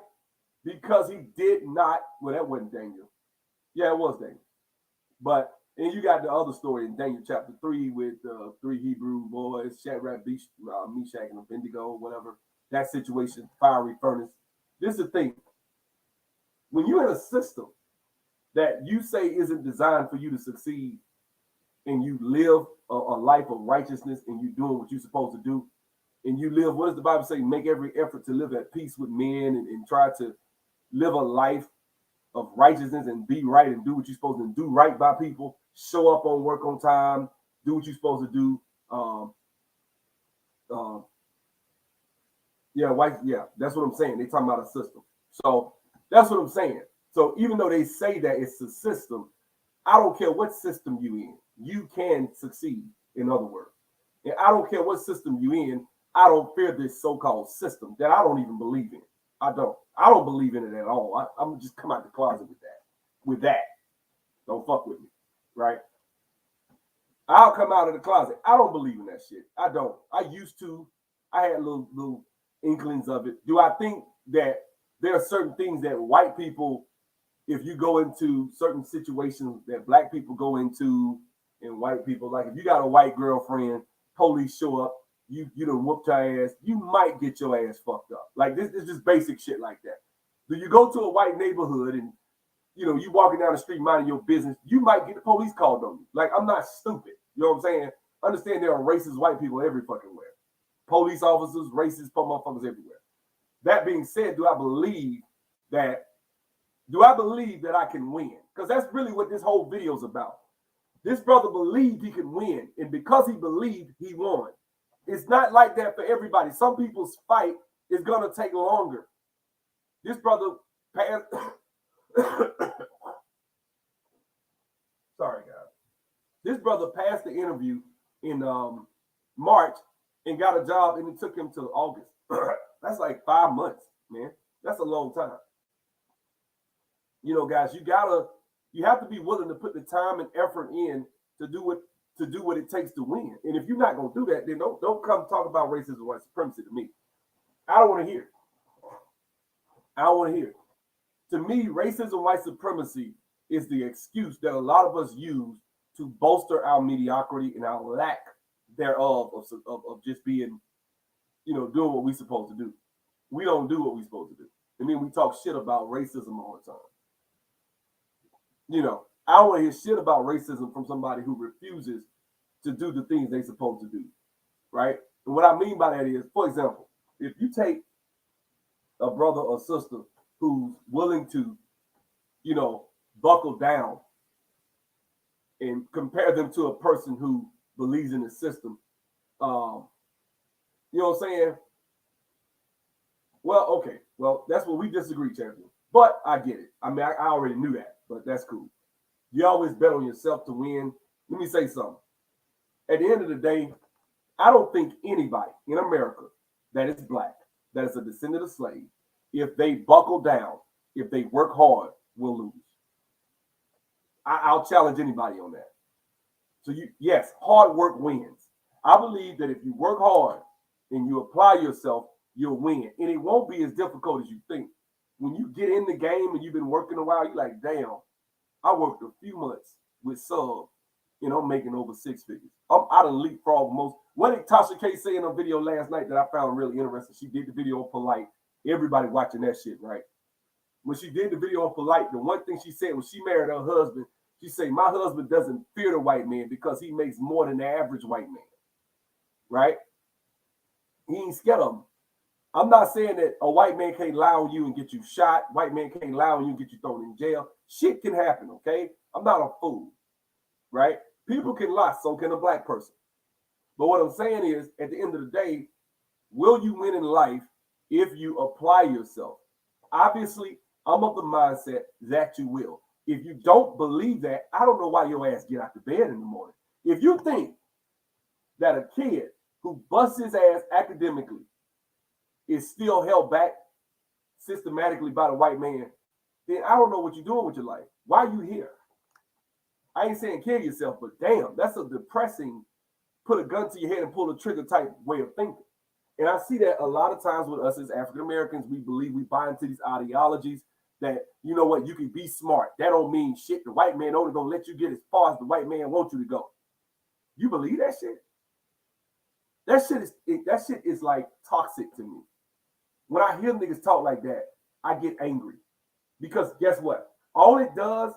Speaker 2: Because he did not, well, that wasn't Daniel. Yeah, it was Daniel. But, and you got the other story in Daniel chapter 3 with three Hebrew boys, Shadrach, Meshach, and Abednego, whatever. That situation, fiery furnace. This is the thing. When you're in a system that you say isn't designed for you to succeed, and you live a life of righteousness, and you're doing what you're supposed to do, and you live, what does the Bible say? Make every effort to live at peace with men and try to live a life of righteousness and be right and do what you're supposed to do right by people, show up on work on time, do what you're supposed to do. That's what I'm saying. They talking about a system. So that's what I'm saying. So even though they say that it's a system, I don't care what system you in, you can succeed, in other words. And I don't care what system you in, I don't fear this so-called system that I don't even believe in. I don't believe in it at all. I'm just come out the closet with that. Don't fuck with me, right? I'll come out of the closet. I don't believe in that shit. I don't. I used to. I had little inklings of it. Do I think that there are certain things that white people, if you go into certain situations that black people go into, and white people, like if you got a white girlfriend, police show up, you done whooped your ass, you might get your ass fucked up. Like this is just basic shit like that. Do you go to a white neighborhood and you walking down the street minding your business, you might get the police called on you. Like, I'm not stupid. You know what I'm saying? Understand there are racist white people every fucking where. Police officers, racist motherfuckers everywhere. That being said, do I believe that I can win? Because that's really what this whole video is about. This brother believed he could win, and because he believed, he won. It's not like that for everybody. Some people's fight is gonna take longer. This brother passed. Sorry, guys. This brother passed the interview in March and got a job, and it took him till August. That's like 5 months, man. That's a long time. Guys, you have to be willing to put the time and effort in to do what it takes to win. And if you're not gonna do that, then don't come talk about racism and white supremacy to me. I don't want to hear it. I don't want to hear it. To me, racism, white supremacy is the excuse that a lot of us use to bolster our mediocrity and our lack thereof of just being, doing what we're supposed to do. We don't do what we're supposed to do. And then we talk shit about racism all the time. I don't want to hear shit about racism from somebody who refuses to do the things they're supposed to do, right? And what I mean by that is, for example, if you take a brother or sister who's willing to, buckle down and compare them to a person who believes in the system, you know what I'm saying? Well, okay. Well, that's what we disagree, champion. But I get it. I mean, I already knew that, but that's cool. You always bet on yourself to win. Let me say something. At the end of the day, I don't think anybody in America that is black, that is a descendant of slaves, if they buckle down, if they work hard, will lose. I'll challenge anybody on that. So yes, hard work wins. I believe that if you work hard and you apply yourself, you'll win. And it won't be as difficult as you think. When you get in the game and you've been working a while, you're like, damn, I worked a few months with sub, and I'm making over 6 figures. I done leapfrog most. What did Tasha K say in a video last night that I found really interesting? She did the video on Polite. Everybody watching that shit, right? When she did the video on Polite, the one thing she said when she married her husband, she said, my husband doesn't fear the white man because he makes more than the average white man, right? He ain't scared of him. I'm not saying that a white man can't lie on you and get you shot. White man can't lie on you and get you thrown in jail. Shit can happen, okay? I'm not a fool, right? People can lie, so can a black person. But what I'm saying is, at the end of the day, will you win in life if you apply yourself? Obviously, I'm of the mindset that you will. If you don't believe that, I don't know why your ass get out of bed in the morning. If you think that a kid who busts his ass academically is still held back systematically by the white man, then I don't know what you're doing with your life. Why are you here? I ain't saying kill yourself, but damn, that's a depressing, put a gun to your head and pull the trigger type way of thinking. And I see that a lot of times with us as African Americans, we believe we buy into these ideologies that, you know what, you can be smart. That don't mean shit. The white man only gonna let you get as far as the white man wants you to go. You believe that shit? That shit is like toxic to me. When I hear niggas talk like that, I get angry. Because guess what? All it does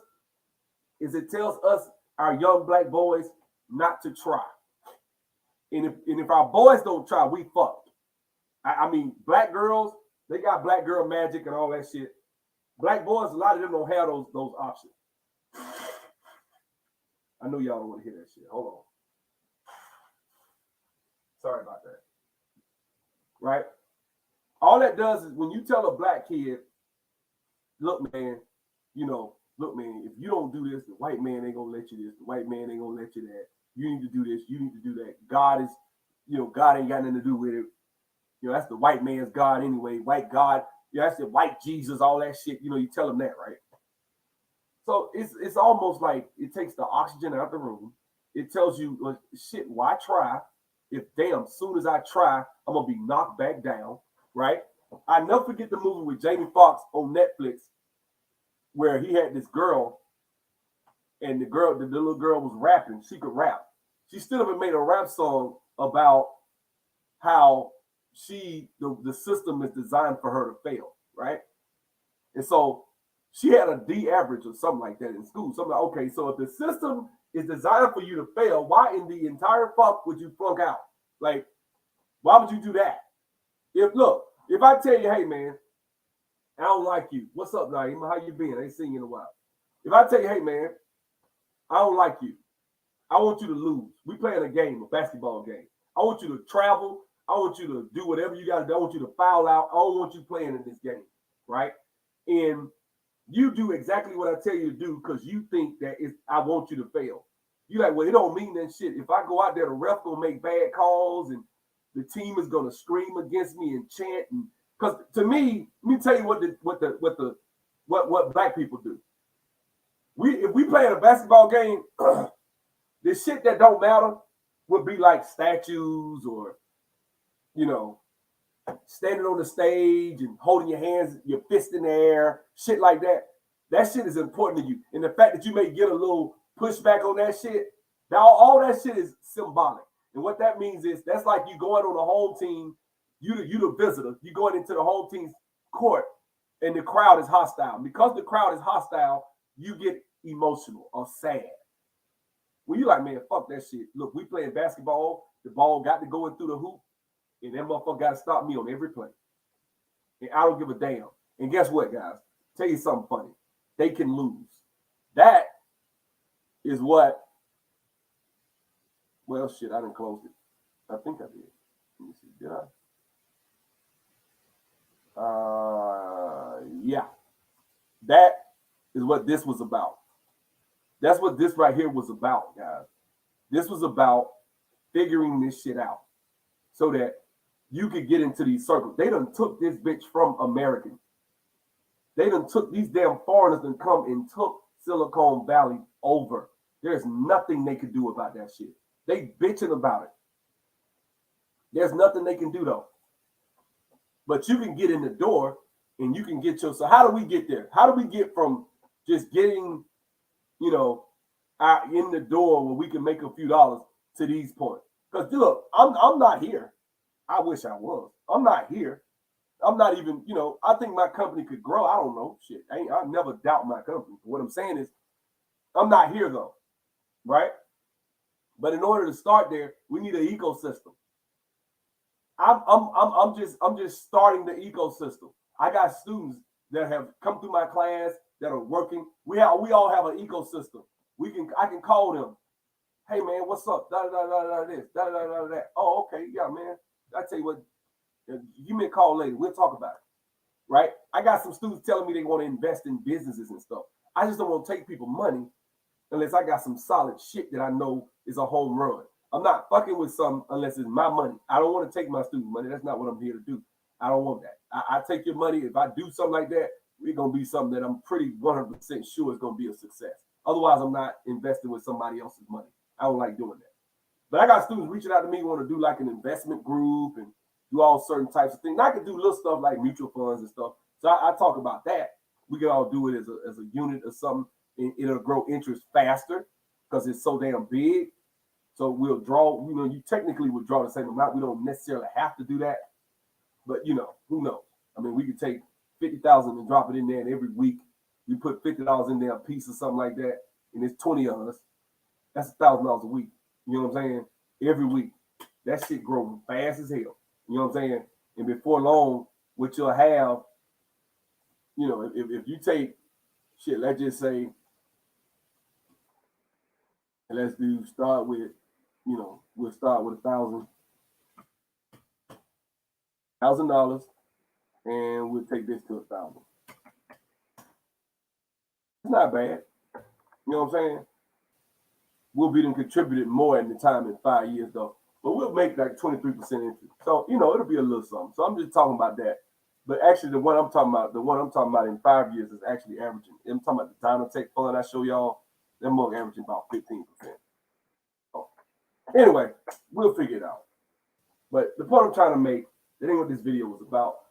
Speaker 2: is it tells us, our young black boys, not to try. And if our boys don't try, we fucked. I mean, black girls, they got black girl magic and all that shit. Black boys, a lot of them don't have those options. I know y'all don't want to hear that shit. Hold on. Sorry about that. Right? All that does is when you tell a black kid, look, man, if you don't do this, the white man ain't gonna let you this, the white man ain't gonna let you that. You need to do this, you need to do that. God ain't got nothing to do with it. That's the white man's God anyway. White God, that's the white Jesus, all that shit. You tell them that, right? So it's almost like it takes the oxygen out of the room. It tells you, well, shit, why try? If damn, soon as I try, I'm gonna be knocked back down, right? I never forget the movie with Jamie Foxx on Netflix, where he had this girl, and the little girl was rapping. She could rap. She still haven't made a rap song about how the system is designed for her to fail, right? And so she had a D average or something like that in school. Something like, okay, so if the system is designed for you to fail, why in the entire fuck would you flunk out? Like, why would you do that? If I tell you, hey man, I don't like you. What's up, Naeem? How you been? I ain't seen you in a while. If I tell you, hey man, I don't like you. I want you to lose. We playing a game, a basketball game. I want you to travel. I want you to do whatever you got to do. I want you to foul out. I don't want you playing in this game, right? And you do exactly what I tell you to do because you think that I want you to fail. You're like, well, it don't mean that shit. If I go out there, the ref gonna make bad calls and the team is gonna scream against me and chant. And because to me, let me tell you what black people do. If we play in a basketball game, the shit that don't matter would be like statues or, standing on the stage and holding your hands, your fist in the air, shit like that. That shit is important to you. And the fact that you may get a little pushback on that shit, all that shit is symbolic. And what that means is that's like you going on a home team, you the visitor, you going into the home team's court and the crowd is hostile. Because the crowd is hostile, you get emotional or sad. Well, you like, man, fuck that shit. Look, we playing basketball. The ball got to go in through the hoop, and that motherfucker got to stop me on every play. And I don't give a damn. And guess what, guys? Tell you something funny. They can lose. That is what. Well, shit, I didn't close it. I think I did. Let me see. Did I? Yeah. That is what this was about. That's what this right here was about, guys. This was about figuring this shit out so that you could get into these circles. They done took this bitch from Americans. They done took these damn foreigners and come and took Silicon Valley over. There's nothing they can do about that shit. They bitching about it. There's nothing they can do though. But you can get in the door and you can get your. So how do we get there? How do we get from just getting, out in the door where we can make a few dollars to these points? Because look, I'm not here. I wish I was. I'm not here. I'm not even, I think my company could grow. I don't know. Shit. I never doubt my company. What I'm saying is I'm not here though. Right? But in order to start there, we need an ecosystem. I'm just starting the ecosystem. I got students that have come through my class that are working. We all have an ecosystem. I can call them. Hey man, what's up? Da da da da this. Da da da that. Oh, okay, yeah, man. I tell you what, give me a call later. We'll talk about it. Right? I got some students telling me they want to invest in businesses and stuff. I just don't want to take people money unless I got some solid shit that I know is a home run. I'm not fucking with some unless it's my money. I don't want to take my student money. That's not what I'm here to do. I don't want that. I take your money. If I do something like that, it's going to be something that I'm pretty 100% sure is going to be a success. Otherwise, I'm not investing with somebody else's money. I don't like doing that. But I got students reaching out to me, want to do like an investment group and do all certain types of things. And I can do little stuff like mutual funds and stuff. So I talk about that. We can all do it as a unit or something. And it'll grow interest faster because it's so damn big. So we'll draw, you technically would draw the same amount. We don't necessarily have to do that. But, who knows? I mean, we could take 50,000 and drop it in there, and every week you put $50 in there a piece or something like that, and it's 20 of us. That's $1,000 a week. You know what I'm saying? Every week. That shit grows fast as hell. You know what I'm saying? And before long, what you'll have, if you take shit, let's just say, and let's start with, we'll start with $1,000, and we'll take this to 1,000. It's not bad. You know what I'm saying? We'll be them contributed more in the time in 5 years though. But we'll make like 23% interest. So, it'll be a little something. So I'm just talking about that. But actually the one I'm talking about in 5 years is actually averaging. I'm talking about the Dynatech fund I show y'all. They're more averaging about 15%. So anyway, we'll figure it out. But the point I'm trying to make, that ain't what this video was about.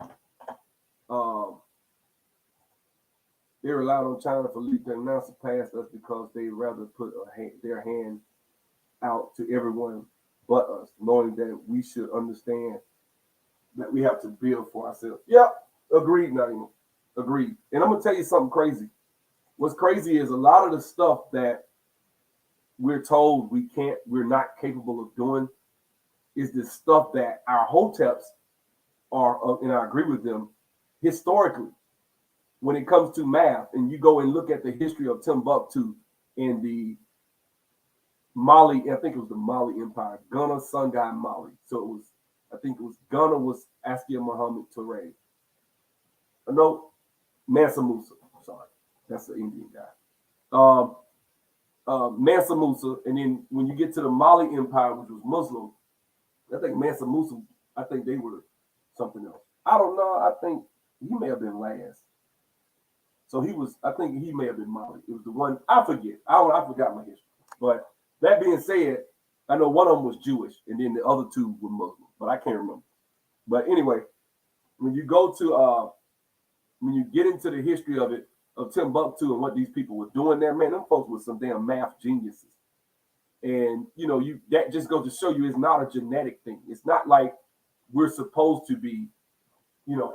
Speaker 2: They relied on China for lead to now surpass us because they rather put their hand out to everyone but us, knowing that we should understand that we have to build for ourselves. Yep, agreed, Naima. Agreed. And I'm gonna tell you something crazy. What's crazy is a lot of the stuff that we're told we're not capable of doing is the stuff that our hoteps are, and I agree with them, historically. When it comes to math, and you go and look at the history of Timbuktu and the Mali, I think it was the Mali Empire, Ghana, Songhai, Mali. So Ghana was Askia Muhammad Touré. No, Mansa Musa. Sorry, that's the Indian guy. Mansa Musa, and then when you get to the Mali Empire, which was Muslim, I think Mansa Musa, I think they were something else. I don't know. I think he may have been last. So I think he may have been Mali. It was the one, I forget. I forgot my history. But that being said, I know one of them was Jewish, and then the other two were Muslim, but I can't remember. But anyway, when you go to, when you get into the history of it, of Timbuktu and what these people were doing there, man, them folks were some damn math geniuses. And, that just goes to show you it's not a genetic thing. It's not like we're supposed to be,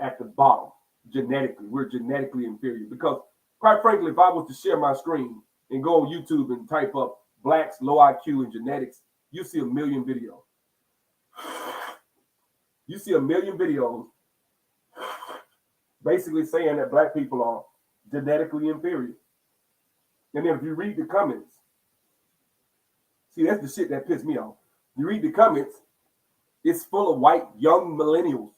Speaker 2: at the bottom. Genetically, we're genetically inferior because, quite frankly, if I was to share my screen and go on YouTube and type up blacks, low IQ, and genetics, you see 1 million videos. You see 1 million videos basically saying that black people are genetically inferior. And then if you read the comments, see, that's the shit that pissed me off. You read the comments, it's full of white young millennials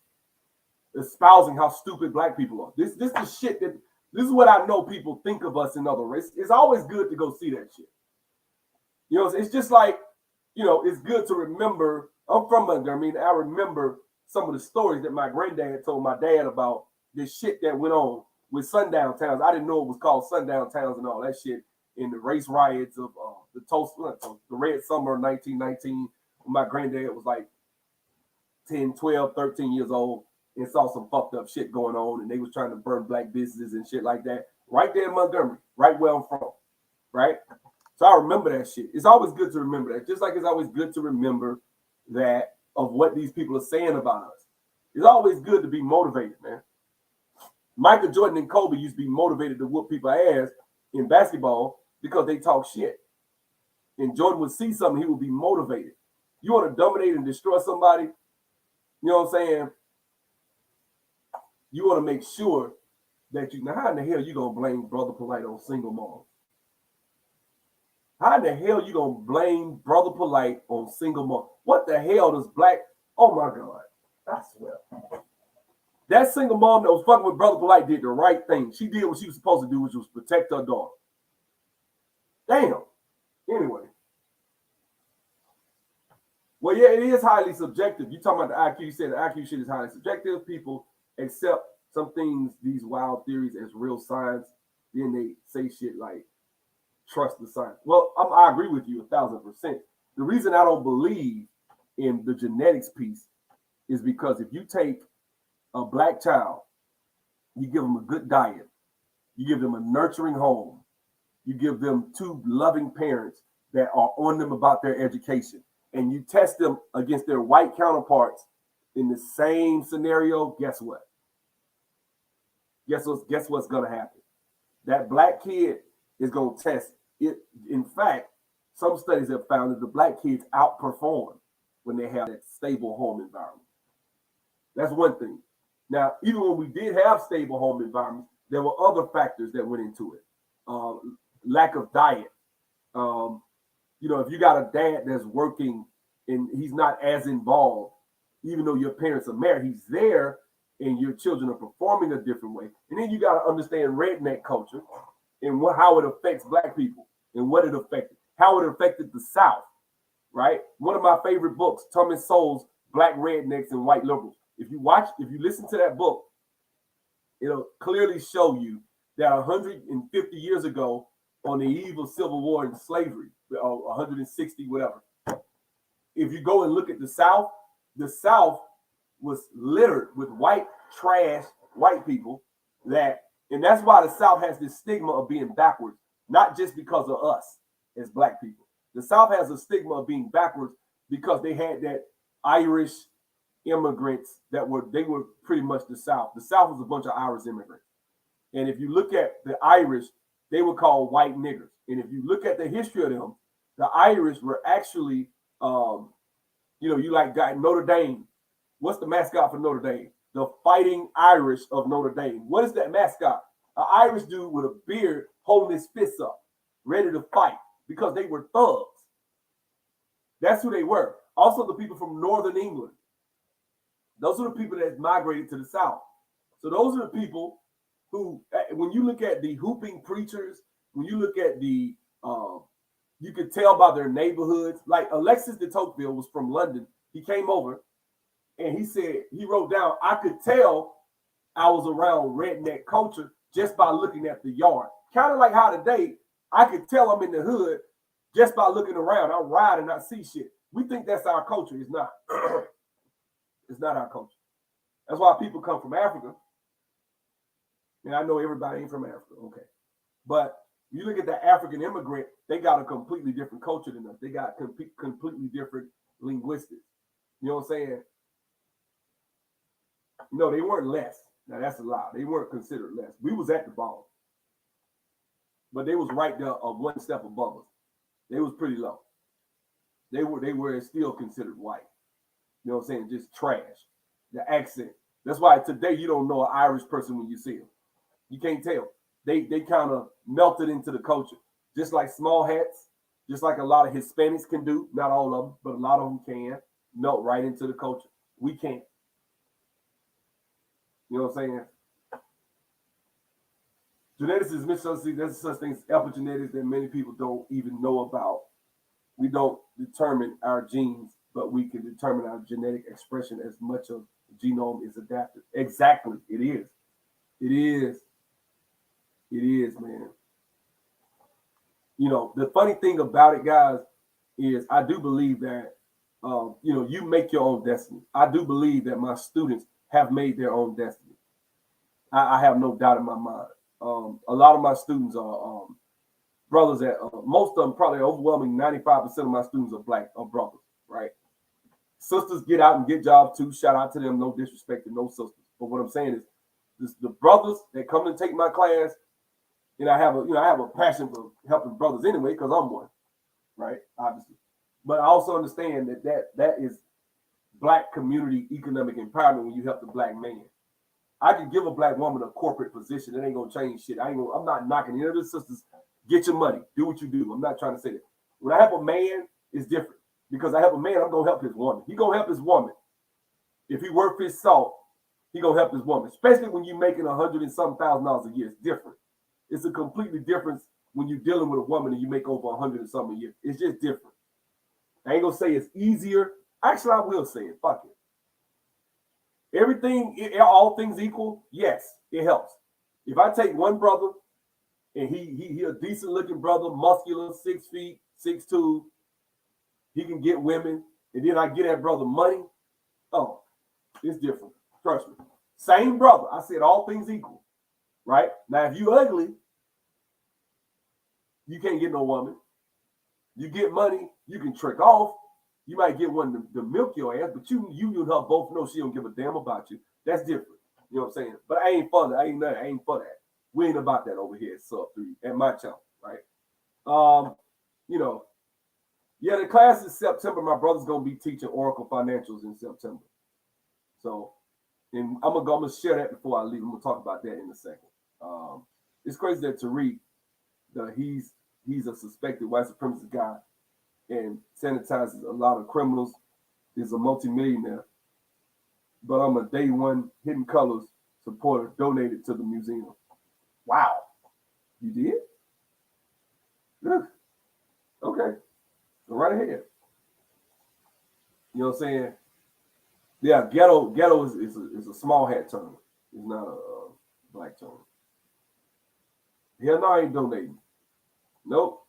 Speaker 2: espousing how stupid black people are. This is the shit this is what I know people think of us in other races. It's always good to go see that shit. It's just like, it's good to remember. I'm from Montgomery, and I remember some of the stories that my granddad told my dad about this shit that went on with sundown towns. I didn't know it was called sundown towns and all that shit in the race riots of the Red Summer of 1919. When my granddad was like 10, 12, 13 years old and saw some fucked up shit going on, and they was trying to burn black businesses and shit like that. Right there in Montgomery, right where I'm from, right? So I remember that shit. It's always good to remember that, just like it's always good to remember that of what these people are saying about us. It's always good to be motivated, man. Michael Jordan and Kobe used to be motivated to whoop people's ass in basketball because they talk shit. And Jordan would see something, he would be motivated. You want to dominate and destroy somebody, you know what I'm saying? You want to make sure that now how in the hell you gonna blame Brother Polite on single mom? How in the hell you gonna blame Brother Polite on single mom? What the hell does black? Oh my God, I swear. That single mom that was fucking with Brother Polite did the right thing. She did what she was supposed to do, which was protect her daughter. Damn. Anyway. Well, yeah, it is highly subjective. You talking about the IQ? You said the IQ shit is highly subjective. People accept some things, these wild theories, as real science. Then they say shit like, trust the science. Well, I agree with you 1,000%. The reason I don't believe in the genetics piece is because if you take a black child, you give them a good diet, you give them a nurturing home, you give them two loving parents that are on them about their education, and you test them against their white counterparts in the same scenario, guess what? Guess what's gonna happen? That black kid is gonna test it. In fact, some studies have found that the black kids outperform when they have that stable home environment. That's one thing. Now, even when we did have stable home environments, there were other factors that went into it. Lack of diet. If you got a dad that's working and he's not as involved, even though your parents are married, he's there and your children are performing a different way. And then you got to understand redneck culture and how it affects black people and what it affected, how it affected the South, right? One of my favorite books, Thomas Sowell's Black Rednecks and White Liberals. If you listen to that book, it'll clearly show you that 150 years ago, on the eve of Civil War and slavery, 160, whatever. If you go and look at the South was littered with white trash, white people and that's why the South has this stigma of being backwards, not just because of us as black people. The South has a stigma of being backwards because they had that Irish immigrants they were pretty much the South. The South was a bunch of Irish immigrants. And if you look at the Irish, they were called white niggers. And if you look at the history of them, the Irish were actually, you got Notre Dame. What's the mascot for Notre Dame? The Fighting Irish of Notre Dame. What is that mascot? An Irish dude with a beard holding his fists up, ready to fight because they were thugs. That's who they were. Also, the people from Northern England. Those are the people that migrated to the South. So those are the people who, when you look at the hooping preachers, when you look at the, you could tell by their neighborhoods. Like Alexis de Tocqueville was from London. He came over and he said, he wrote down, I could tell I was around redneck culture just by looking at the yard. Kind of like how today, I could tell I'm in the hood just by looking around. I ride and I see shit. We think that's our culture. It's not. It's not our culture. That's why people come from Africa. And I know everybody ain't from Africa, okay. But you look at the African immigrant, they got a completely different culture than us. They got completely different linguistics. You know what I'm saying? No, they weren't less. Now that's a lie. They weren't considered less. We was at the bottom. But they was right there one step above us. They was pretty low. They were still considered white. You know what I'm saying? Just trash. The accent. That's why today you don't know an Irish person when you see them. You can't tell. They kind of melted into the culture. Just like small hats, just like a lot of Hispanics can do. Not all of them, but a lot of them can melt right into the culture. We can't. You know what I'm saying? Genetics is misunderstood. There's such things as epigenetics that many people don't even know about. We don't determine our genes, but we can determine our genetic expression as much of the genome is adapted. Exactly. It is. It is. It is, man. You know, the funny thing about it, guys, is I do believe that, you know, you make your own destiny. I do believe that my students have made their own destiny. I have no doubt in my mind. A lot of my students are brothers that, most of them, probably overwhelming 95% of my students are black, are brothers, right? Sisters get out and get jobs too. Shout out to them. No disrespect to no sisters. But what I'm saying is, the brothers that come to take my class, and I have a passion for helping brothers anyway, because I'm one, right? Obviously. But I also understand that is black community economic empowerment when you help the black man. I can give a black woman a corporate position. It ain't gonna change shit. I'm not knocking any of the sisters. Get your money. Do what you do. I'm not trying to say that. When I help a man, it's different. Because I help a man, I'm gonna help his woman. He gonna help his woman. If he worth his salt, he gonna help his woman. Especially when you're making $100 and some $1,000 a year. It's different. It's a completely difference when you're dealing with a woman and you make over $100 and something a year. It's just different. I ain't gonna say it's easier. Actually, I will say it. Fuck it. All things equal, yes, it helps. If I take one brother and he a decent looking brother, muscular, 6 feet, 6'2", he can get women, and then I get that brother money, oh, it's different. Trust me. Same brother. I said all things equal, right? Now, if you ugly, you can't get no woman. You get money, you can trick off. You might get one to milk your ass, but you and her both know she don't give a damn about you. That's different. You know what I'm saying? But I ain't for that. I ain't for that. We ain't about that over here at Sub 3 at my channel, right? You know, yeah, the class is September. My brother's gonna be teaching Oracle Financials in September. So, and I'm gonna share that before I leave. I'm gonna talk about that in a second. It's crazy that Tariq, he's a suspected white supremacist guy and sanitizes a lot of criminals, is a multimillionaire. But I'm a day one Hidden Colors supporter, donated to the museum. Wow. You did? Good. Okay. Go right ahead. You know what I'm saying? Yeah, ghetto is a small hat term. It's not a black term. Hell no, I ain't donating. Nope.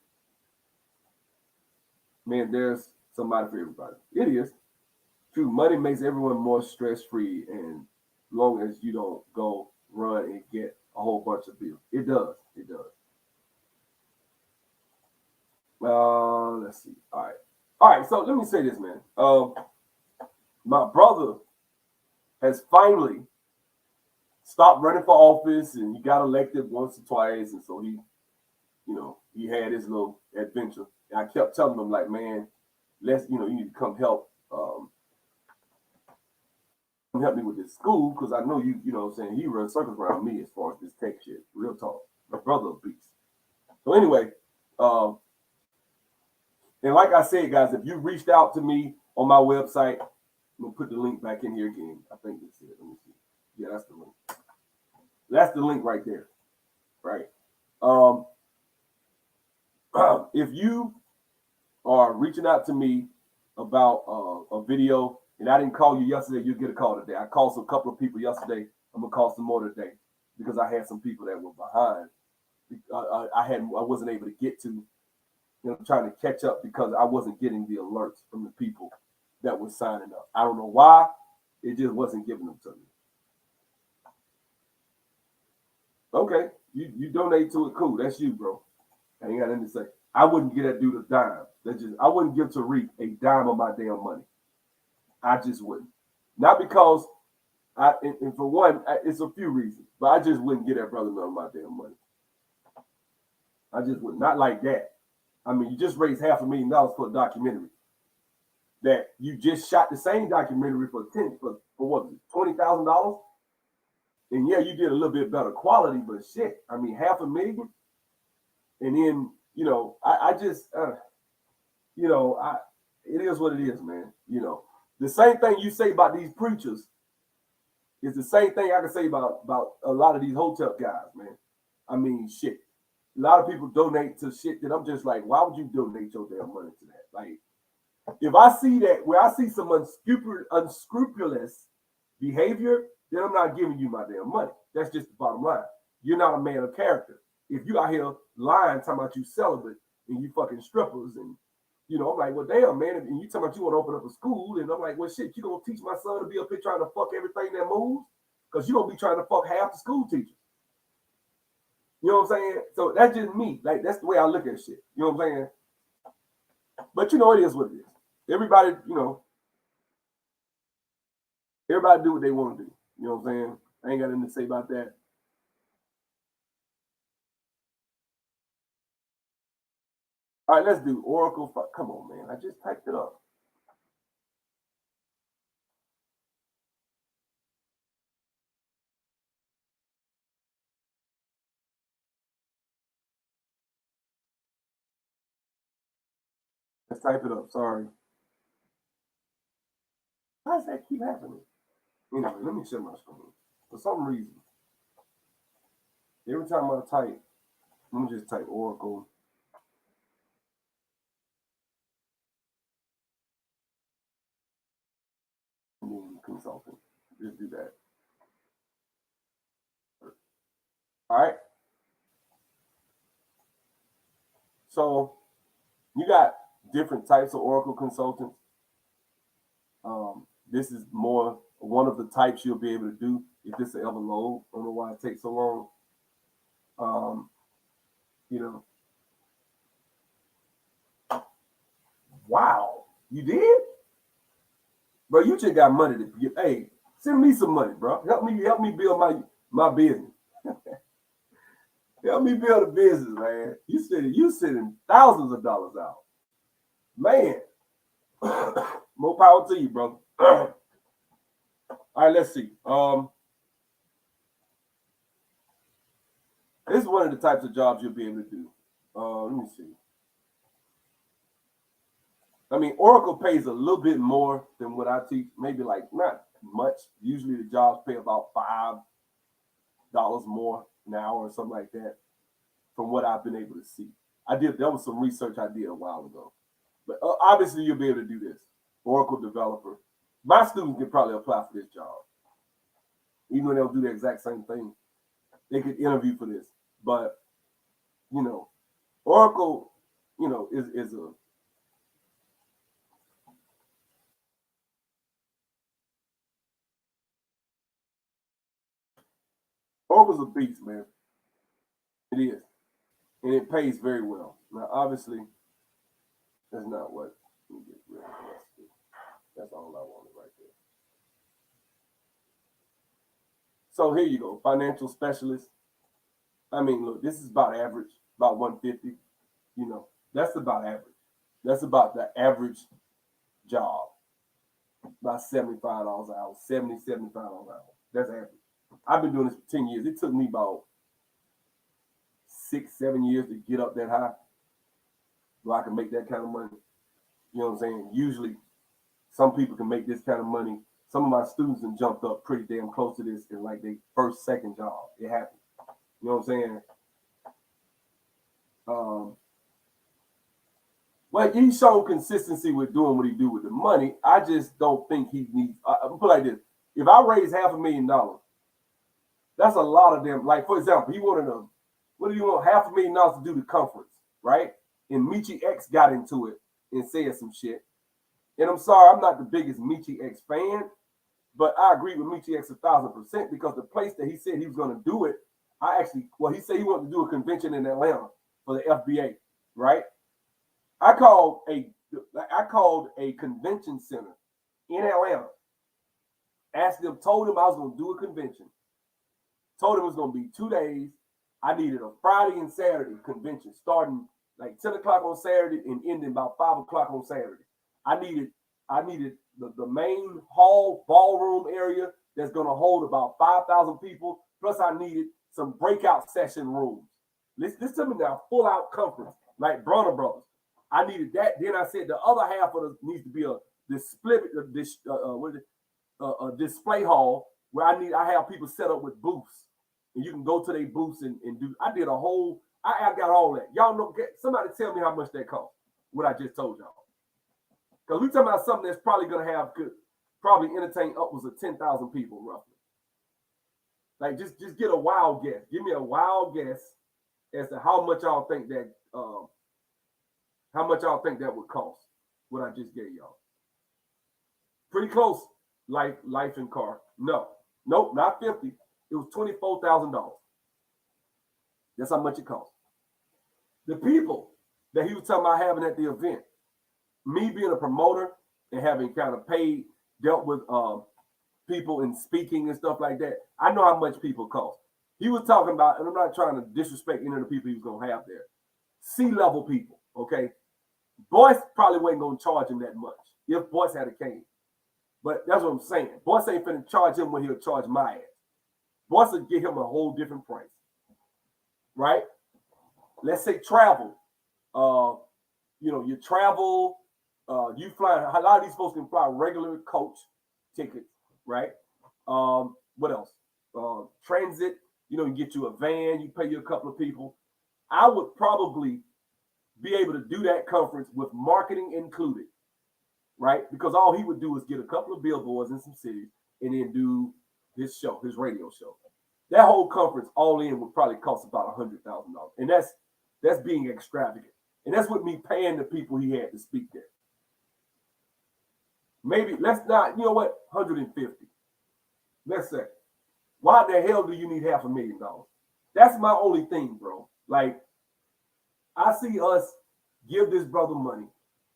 Speaker 2: Man, there's somebody for everybody. It is. True, money makes everyone more stress-free, and long as you don't go run and get a whole bunch of bills. It does. It does. Let's see. All right. So let me say this, man. My brother has finally stopped running for office, and he got elected once or twice, and so he had his little adventure. And I kept telling him, like, man, you need to come help me with this school, because I know you know what I'm saying, he runs circles around me as far as this tech shit. Real talk. My brother a beast. So anyway, and like I said, guys, if you reached out to me on my website, I'm gonna put the link back in here again. I think that's it. Let me see. Yeah, that's the link. That's the link right there. Right. If you are reaching out to me about a video, and I didn't call you yesterday, you'll get a call today. I called a couple of people yesterday. I'm gonna call some more today because I had some people that were behind. I wasn't able to get to. Trying to catch up because I wasn't getting the alerts from the people that were signing up. I don't know why. It just wasn't giving them to me. Okay, you donate to it, cool. That's you, bro. I ain't got anything to say. I wouldn't give that dude a dime. I wouldn't give Tariq a dime of my damn money. I just wouldn't. Not because and for one, it's a few reasons, but I just wouldn't give that brother none of my damn money. I just would not like that. I mean, you just raised $500,000 for a documentary that you just shot the same documentary for what was it, $20,000? And yeah, you did a little bit better quality, but shit, I mean, $500,000. And then, I just, it is what it is, man. The same thing you say about these preachers is the same thing I can say about a lot of these hotel guys, man. I mean, shit. A lot of people donate to shit that I'm just like, why would you donate your damn money to that? Like, if I see that, where I see some unscrupulous behavior, then I'm not giving you my damn money. That's just the bottom line. You're not a man of character. if you out here lying, talking about you celibate and you fucking strippers and I'm like, well, damn, man, and you talking about you want to open up a school, and I'm like, well, shit, you gonna teach my son to be up here trying to fuck everything that moves? Because you gonna be trying to fuck half the school teachers. You know what I'm saying? So that's just me. Like, that's the way I look at shit. You know what I'm saying? But it is what it is. Everybody, everybody do what they want to do. You know what I'm saying? I ain't got anything to say about that. All right, let's do Oracle. Come on, man. I just typed it up. Let's type it up. Sorry. Why does that keep happening? Anyway, let me share my screen. For some reason, every time I type, let me just type Oracle. And then consulting. Just do that. All right. So you got different types of Oracle consultants. This is more one of the types you'll be able to do if this ever load. I don't know why it takes so long. Wow, you did? Bro, you just got money to get. Hey, send me some money, bro. Help me build my business. Help me build a business, man. You sending thousands of dollars out. Man. More power to you, brother. All right, let's see. This is one of the types of jobs you'll be able to do. Let me see. I mean, Oracle pays a little bit more than what I teach. Maybe like not much. Usually the jobs pay about $5 more an hour or something like that from what I've been able to see. That was some research I did a while ago. But obviously you'll be able to do this. Oracle developer. My students could probably apply for this job. Even when they'll do the exact same thing. They could interview for this. But, Oracle, is a Oracle's a beast, man. It is. And it pays very well. Now, obviously, that's not what we get rid of. That's all I wanted right there. So here you go. Financial specialist. I mean, look, this is about average, about 150. That's about average. That's about the average job. About $75 an hour, $70, $75 an hour. That's average. I've been doing this for 10 years. It took me about 6, 7 years to get up that high so I can make that kind of money. You know what I'm saying? Usually, some people can make this kind of money. Some of my students have jumped up pretty damn close to this in like their first, second job. It happened. You know what I'm saying? Well, he's shown consistency with doing what he do with the money. I just don't think he needs. I'm put it like this: if I raise $500,000, that's a lot of them. Like for example, he wanted to. What do you want? $500,000 to do the conference, right? And Michi X got into it and said some shit. And I'm sorry, I'm not the biggest Michi X fan, but I agree with Michi X 1,000% because the place that he said he was going to do it, he said he wanted to do a convention in Atlanta for the FBA, right? I called a convention center in Atlanta, told them I was going to do a convention, told them it was going to be 2 days. I needed a Friday and Saturday convention starting like 10 o'clock on Saturday and ending about 5 o'clock on Saturday. I needed the main hall ballroom area that's going to hold about 5,000 people. Plus I needed some breakout session rooms. Listen to me now, full out conference like Bronner Brothers. I needed that. Then I said the other half of it needs to be a display hall where I have people set up with booths, and you can go to their booths and do. I got all that. Y'all know. Somebody tell me how much that cost. What I just told y'all. Because we're talking about something that's probably going to could probably entertain upwards of 10,000 people roughly. Like just get a wild guess. Give me a wild guess as to how much y'all think that would cost. What I just gave y'all. Pretty close. Life and car. Nope, not 50. It was $24,000. That's how much it cost. The people that he was talking about having at the event, me being a promoter and having kind of dealt with people in speaking and stuff like that, I know how much people cost. He was talking about, and I'm not trying to disrespect any of the people he was going to have there, C-level people, okay? Boyce probably wasn't going to charge him that much if Boyce had a cane. But that's what I'm saying. Boyce ain't finna charge him when he'll charge my ass. Boyce will give him a whole different price, right? Let's say travel. You travel, you fly. A lot of these folks can fly regular coach tickets, right? What else? Transit. You get you a van. You pay you a couple of people. I would probably be able to do that conference with marketing included, right? Because all he would do is get a couple of billboards in some cities and then do his show, his radio show. That whole conference all in would probably cost about $100,000. And that's being extravagant. And that's with me paying the people he had to speak there. Maybe let's not, you know what, 150. Let's say. Why the hell do you need $500,000? That's my only thing, bro. Like, I see us give this brother money,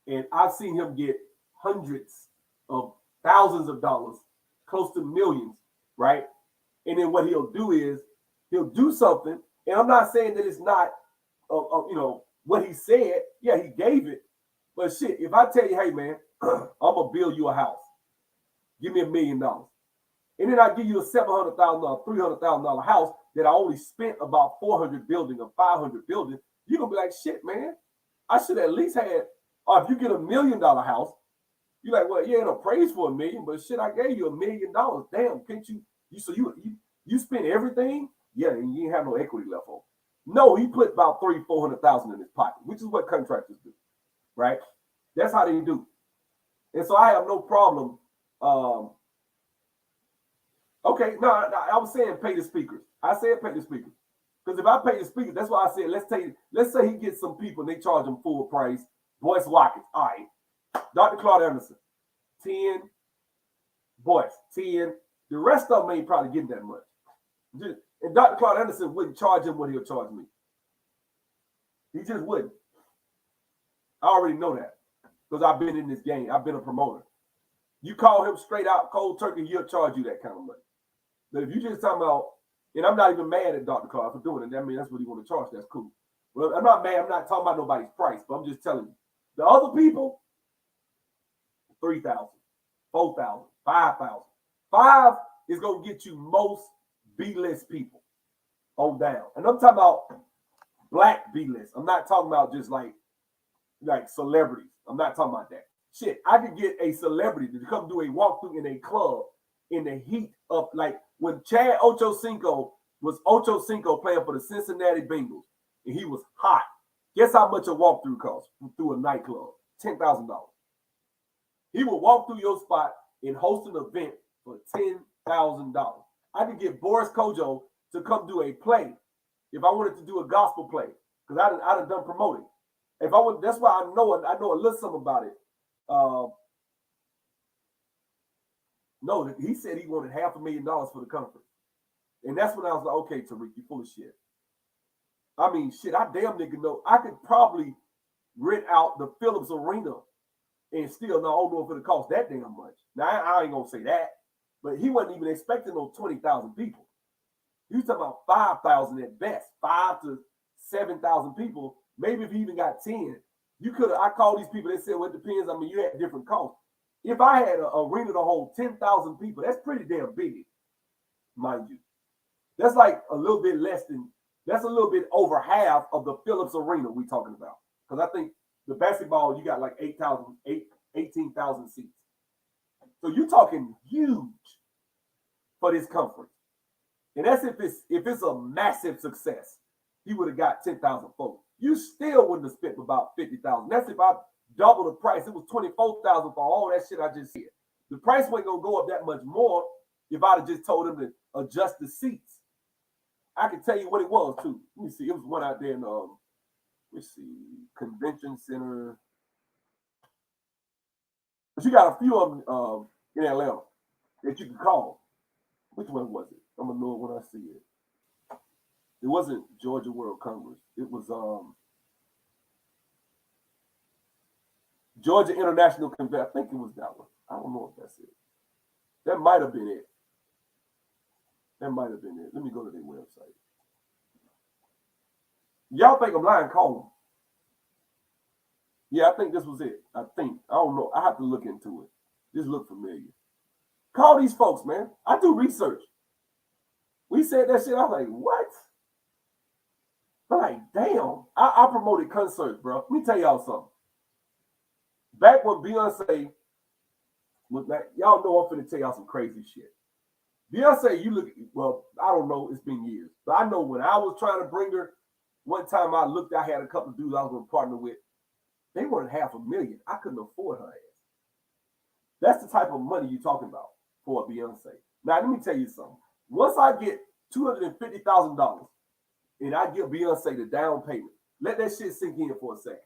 Speaker 2: and I've seen him get hundreds of thousands of dollars, close to millions, right? And then what he'll do is he'll do something, and I'm not saying that it's not, what he said. Yeah, he gave it, but shit, if I tell you, hey man, I'm gonna build you a house, give me $1 million, and then I give you a $700,000, $300,000 house that I only spent about 400 building or 500 building, you're gonna be like, shit, man, I should at least had. Or if you get $1 million house, you're like, well, you ain't appraised for $1 million, but shit, I gave you $1 million. Damn, can't you? You spent everything? Yeah, and you ain't have no equity left over. No, he put about $300,000-$400,000 in his pocket, which is what contractors do, right? That's how they do. And so I have no problem. Okay, no, I was saying pay the speakers. I said pay the speakers. Because if I pay the speakers, that's why I said, let's say he gets some people and they charge him full price. Boyce Watkins, all right. Dr. Claude Anderson, 10. Boyce, 10. The rest of them ain't probably getting that much. And Dr. Claude Anderson wouldn't charge him what he'll charge me. He just wouldn't. I already know that because I've been in this game. I've been a promoter. You call him straight out cold turkey, he'll charge you that kind of money. But if you just talking about, and I'm not even mad at Dr. Claude for doing it. I mean, that's what he want to charge. That's cool. Well, I'm not mad. I'm not talking about nobody's price, but I'm just telling you. The other people, 3,000, 4,000, 5,000. 5 is going to get you most B-list people on down. And I'm talking about black B-list. I'm not talking about just like celebrities. I'm not talking about that. Shit, I could get a celebrity to come do a walkthrough in a club in the heat of, like, when Chad Ochocinco was playing for the Cincinnati Bengals, and he was hot. Guess how much a walkthrough costs through a nightclub? $10,000. He will walk through your spot and host an event for $10,000. I could get Boris Kojo to come do a play if I wanted to do a gospel play, because I'd have done promoting. If I would, that's why I know a little something about it. No, he said he wanted $500,000 for the conference. And that's when I was like, okay, Tariq, you full of shit. I mean, shit, I damn nigga know. I could probably rent out the Phillips Arena and still, no, I don't know if it'll cost that damn much. Now, I ain't going to say that, but he wasn't even expecting no 20,000 people. He was talking about 5,000 at best, 5,000 to 7,000 people. Maybe if he even got 10, I called these people, they said, well, it depends. I mean, you had different costs. If I had an arena to hold 10,000 people, that's pretty damn big, mind you. That's like a little bit that's a little bit over half of the Phillips Arena we talking about. Because I think the basketball, you got like 18,000 seats. So you're talking huge for this conference. And that's if it's a massive success. He would have got 10,000 folks. You still wouldn't have spent about 50,000. That's if I double the price. It was 24,000 for all that shit I just said. The price wasn't gonna go up that much more if I'd have just told him to adjust the seats. I can tell you what it was too. Let me see. It was one out there in let's see, Convention Center. But you got a few of them in Atlanta that you can call. Which one was it? I'm gonna know it when I see it. It wasn't Georgia World Congress. It was Georgia International Convention. I think it was that one. I don't know if that's it. That might have been it. That might have been it. Let me go to their website. Y'all think I'm lying? Call them. Yeah, I think this was it. I think. I don't know. I have to look into it. This look familiar. Call these folks, man. I do research. We said that shit. I was like, what? I'm like, damn. I promoted concerts, bro. Let me tell y'all something. Back when Beyonce was like, y'all know I'm finna tell y'all some crazy shit. Beyonce, you look, well, I don't know. It's been years. But I know when I was trying to bring her, one time I looked, I had a couple of dudes I was going to partner with. They weren't $500,000. I couldn't afford her ass. That's the type of money you're talking about for a Beyonce. Now, let me tell you something. Once I get $250,000 and I give Beyonce the down payment, let that shit sink in for a second.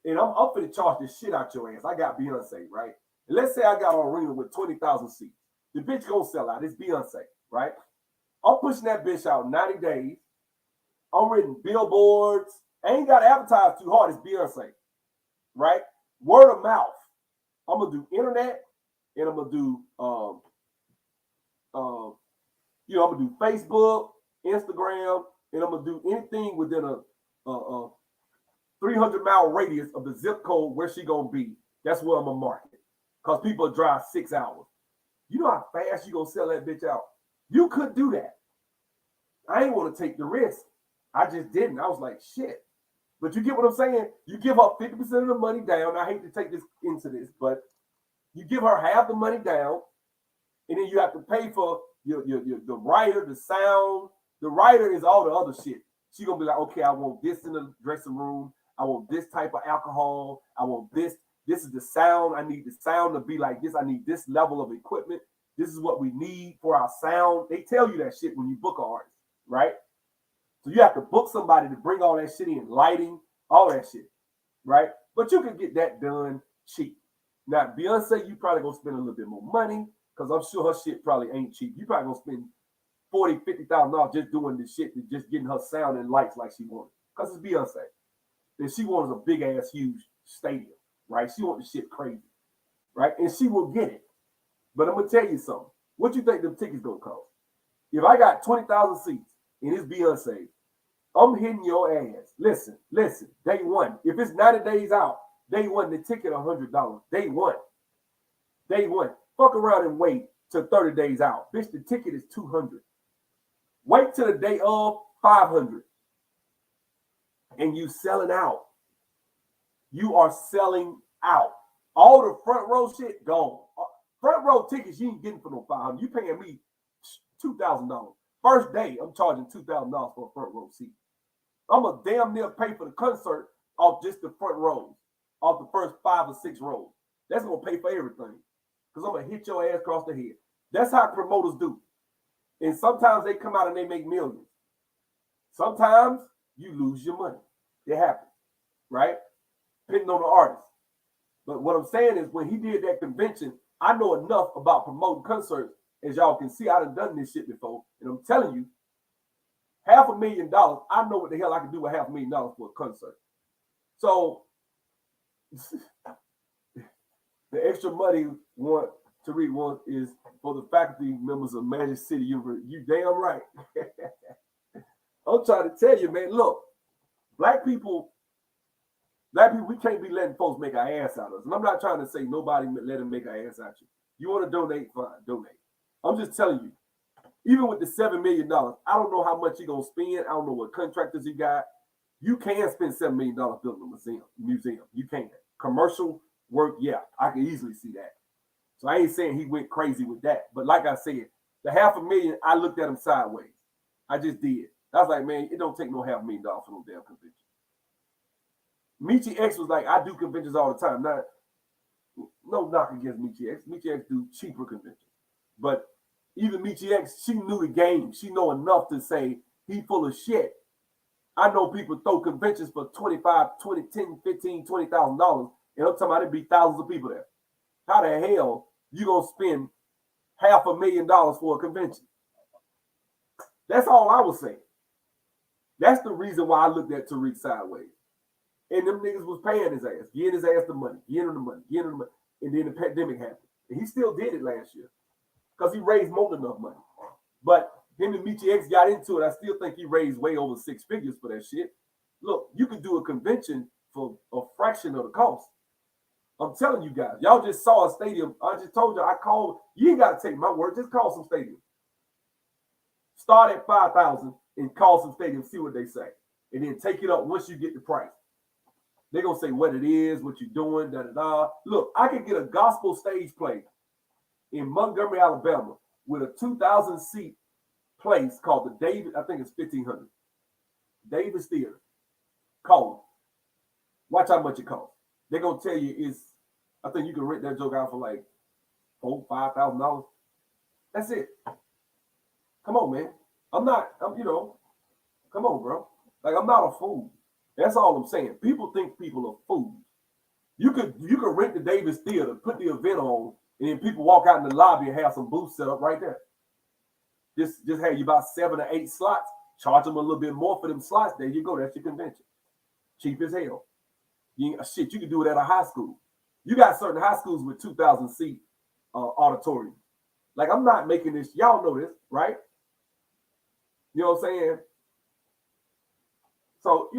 Speaker 2: And I'm up to charge this shit out your ass. I got Beyonce, right? And let's say I got an arena with 20,000 seats. The bitch gonna sell out. It's Beyonce, right? I'm pushing that bitch out 90 days. I'm reading billboards. I ain't got to advertise too hard. It's Beyonce, right? Word of mouth. I'm gonna do internet, and I'm gonna do I'm gonna do Facebook, Instagram, and I'm gonna do anything within a 300-mile radius of the zip code where she gonna be. That's where I'm gonna market. Because people drive 6 hours. You know how fast you gonna sell that bitch out? You could do that. I ain't want to take the risk. I just didn't. I was like, shit. But you get what I'm saying? You give her 50% of the money down. I hate to take this into this, but you give her half the money down, and then you have to pay for the writer, the sound. The writer is all the other shit. She gonna be like, okay, I want this in the dressing room. I want this type of alcohol. I want this. This is the sound. I need the sound to be like this. I need this level of equipment. This is what we need for our sound. They tell you that shit when you book an artist, right? So you have to book somebody to bring all that shit in, lighting, all that shit, right? But you can get that done cheap. Now, Beyonce, you probably gonna spend a little bit more money because I'm sure her shit probably ain't cheap. You probably gonna spend $40,000, $50,000 just doing this shit, just getting her sound and lights like she wanted. Because it's Beyonce. And she wants a big ass, huge stadium, right? She wants the shit crazy, right? And she will get it. But I'm gonna tell you something. What you think them tickets gonna cost? If I got 20,000 seats and it's Beyonce, I'm hitting your ass. Listen. Day one. If it's 90 days out, day one, the ticket $100. Day one. Fuck around and wait till 30 days out. Bitch, the ticket is $200. Wait till the day of $500. And you selling out. You are selling out. All the front row shit gone. Front row tickets you ain't getting for no $500. You paying me $2,000. First day, I'm charging $2,000 for a front row seat. I'm a damn near pay for the concert off just the front rows, off the first 5 or 6 rows. That's gonna pay for everything. Because I'm gonna hit your ass across the head. That's how promoters do. And sometimes they come out and they make millions. Sometimes you lose your money. It happens, right? Depending on the artist. But what I'm saying is when he did that convention, I know enough about promoting concerts. As y'all can see, I done this shit before. And I'm telling you, $500,000, I know what the hell I can do with $500,000 for a concert. So the extra money Tariq wants is for the faculty members of Magic City University. You damn right. I'm trying to tell you, man, look, black people, we can't be letting folks make our ass out of us. And I'm not trying to say nobody let them make our ass out you. You want to donate, fine, donate. I'm just telling you, even with the $7 million, I don't know how much you're going to spend. I don't know what contractors you got. You can spend $7 million building a museum. You can. Commercial work, yeah, I can easily see that. So I ain't saying he went crazy with that. But like I said, the $500,000, I looked at him sideways. I just did. I was like, man, it don't take no $500,000 for no damn convention. Michi X was like, I do conventions all the time. Not, no knock against Michi X. Michi X do cheaper conventions. But even Michi X, she knew the game. She know enough to say, he full of shit. I know people throw conventions for $25, $20, $10, $15, $20,000, and I'm talking about it be thousands of people there. How the hell you gonna spend $500,000 for a convention? That's all I was saying. That's the reason why I looked at Tariq sideways. And them niggas was paying his ass, getting his ass the money, getting him the money, getting him the money. And then the pandemic happened. And he still did it last year because he raised more than enough money. But him and Michi X got into it. I still think he raised way over 6 figures for that shit. Look, you could do a convention for a fraction of the cost. I'm telling you guys, y'all just saw a stadium. I just told you, I called. You ain't got to take my word. Just call some stadium. Start at 5,000 and call some stadium, see what they say. And then take it up once you get the price. They're going to say what it is, what you're doing, da-da-da. Look, I could get a gospel stage play in Montgomery, Alabama with a 2,000-seat place called the David, I think it's 1,500. Davis Theater. Call them. Watch how much it costs. They're going to tell you I think you can rent that joke out for like $4,000, $5,000. That's it. Come on, man. Come on, bro. Like, I'm not a fool. That's all I'm saying. People think people are fools. You could rent the Davis Theater, put the event on, and then people walk out in the lobby and have some booths set up right there. Just have you about 7 or 8 slots. Charge them a little bit more for them slots. There you go. That's your convention. Cheap as hell. You can do it at a high school. You got certain high schools with 2,000-seat auditorium. Like, I'm not making this. Y'all know this, right? You know what I'm saying? So,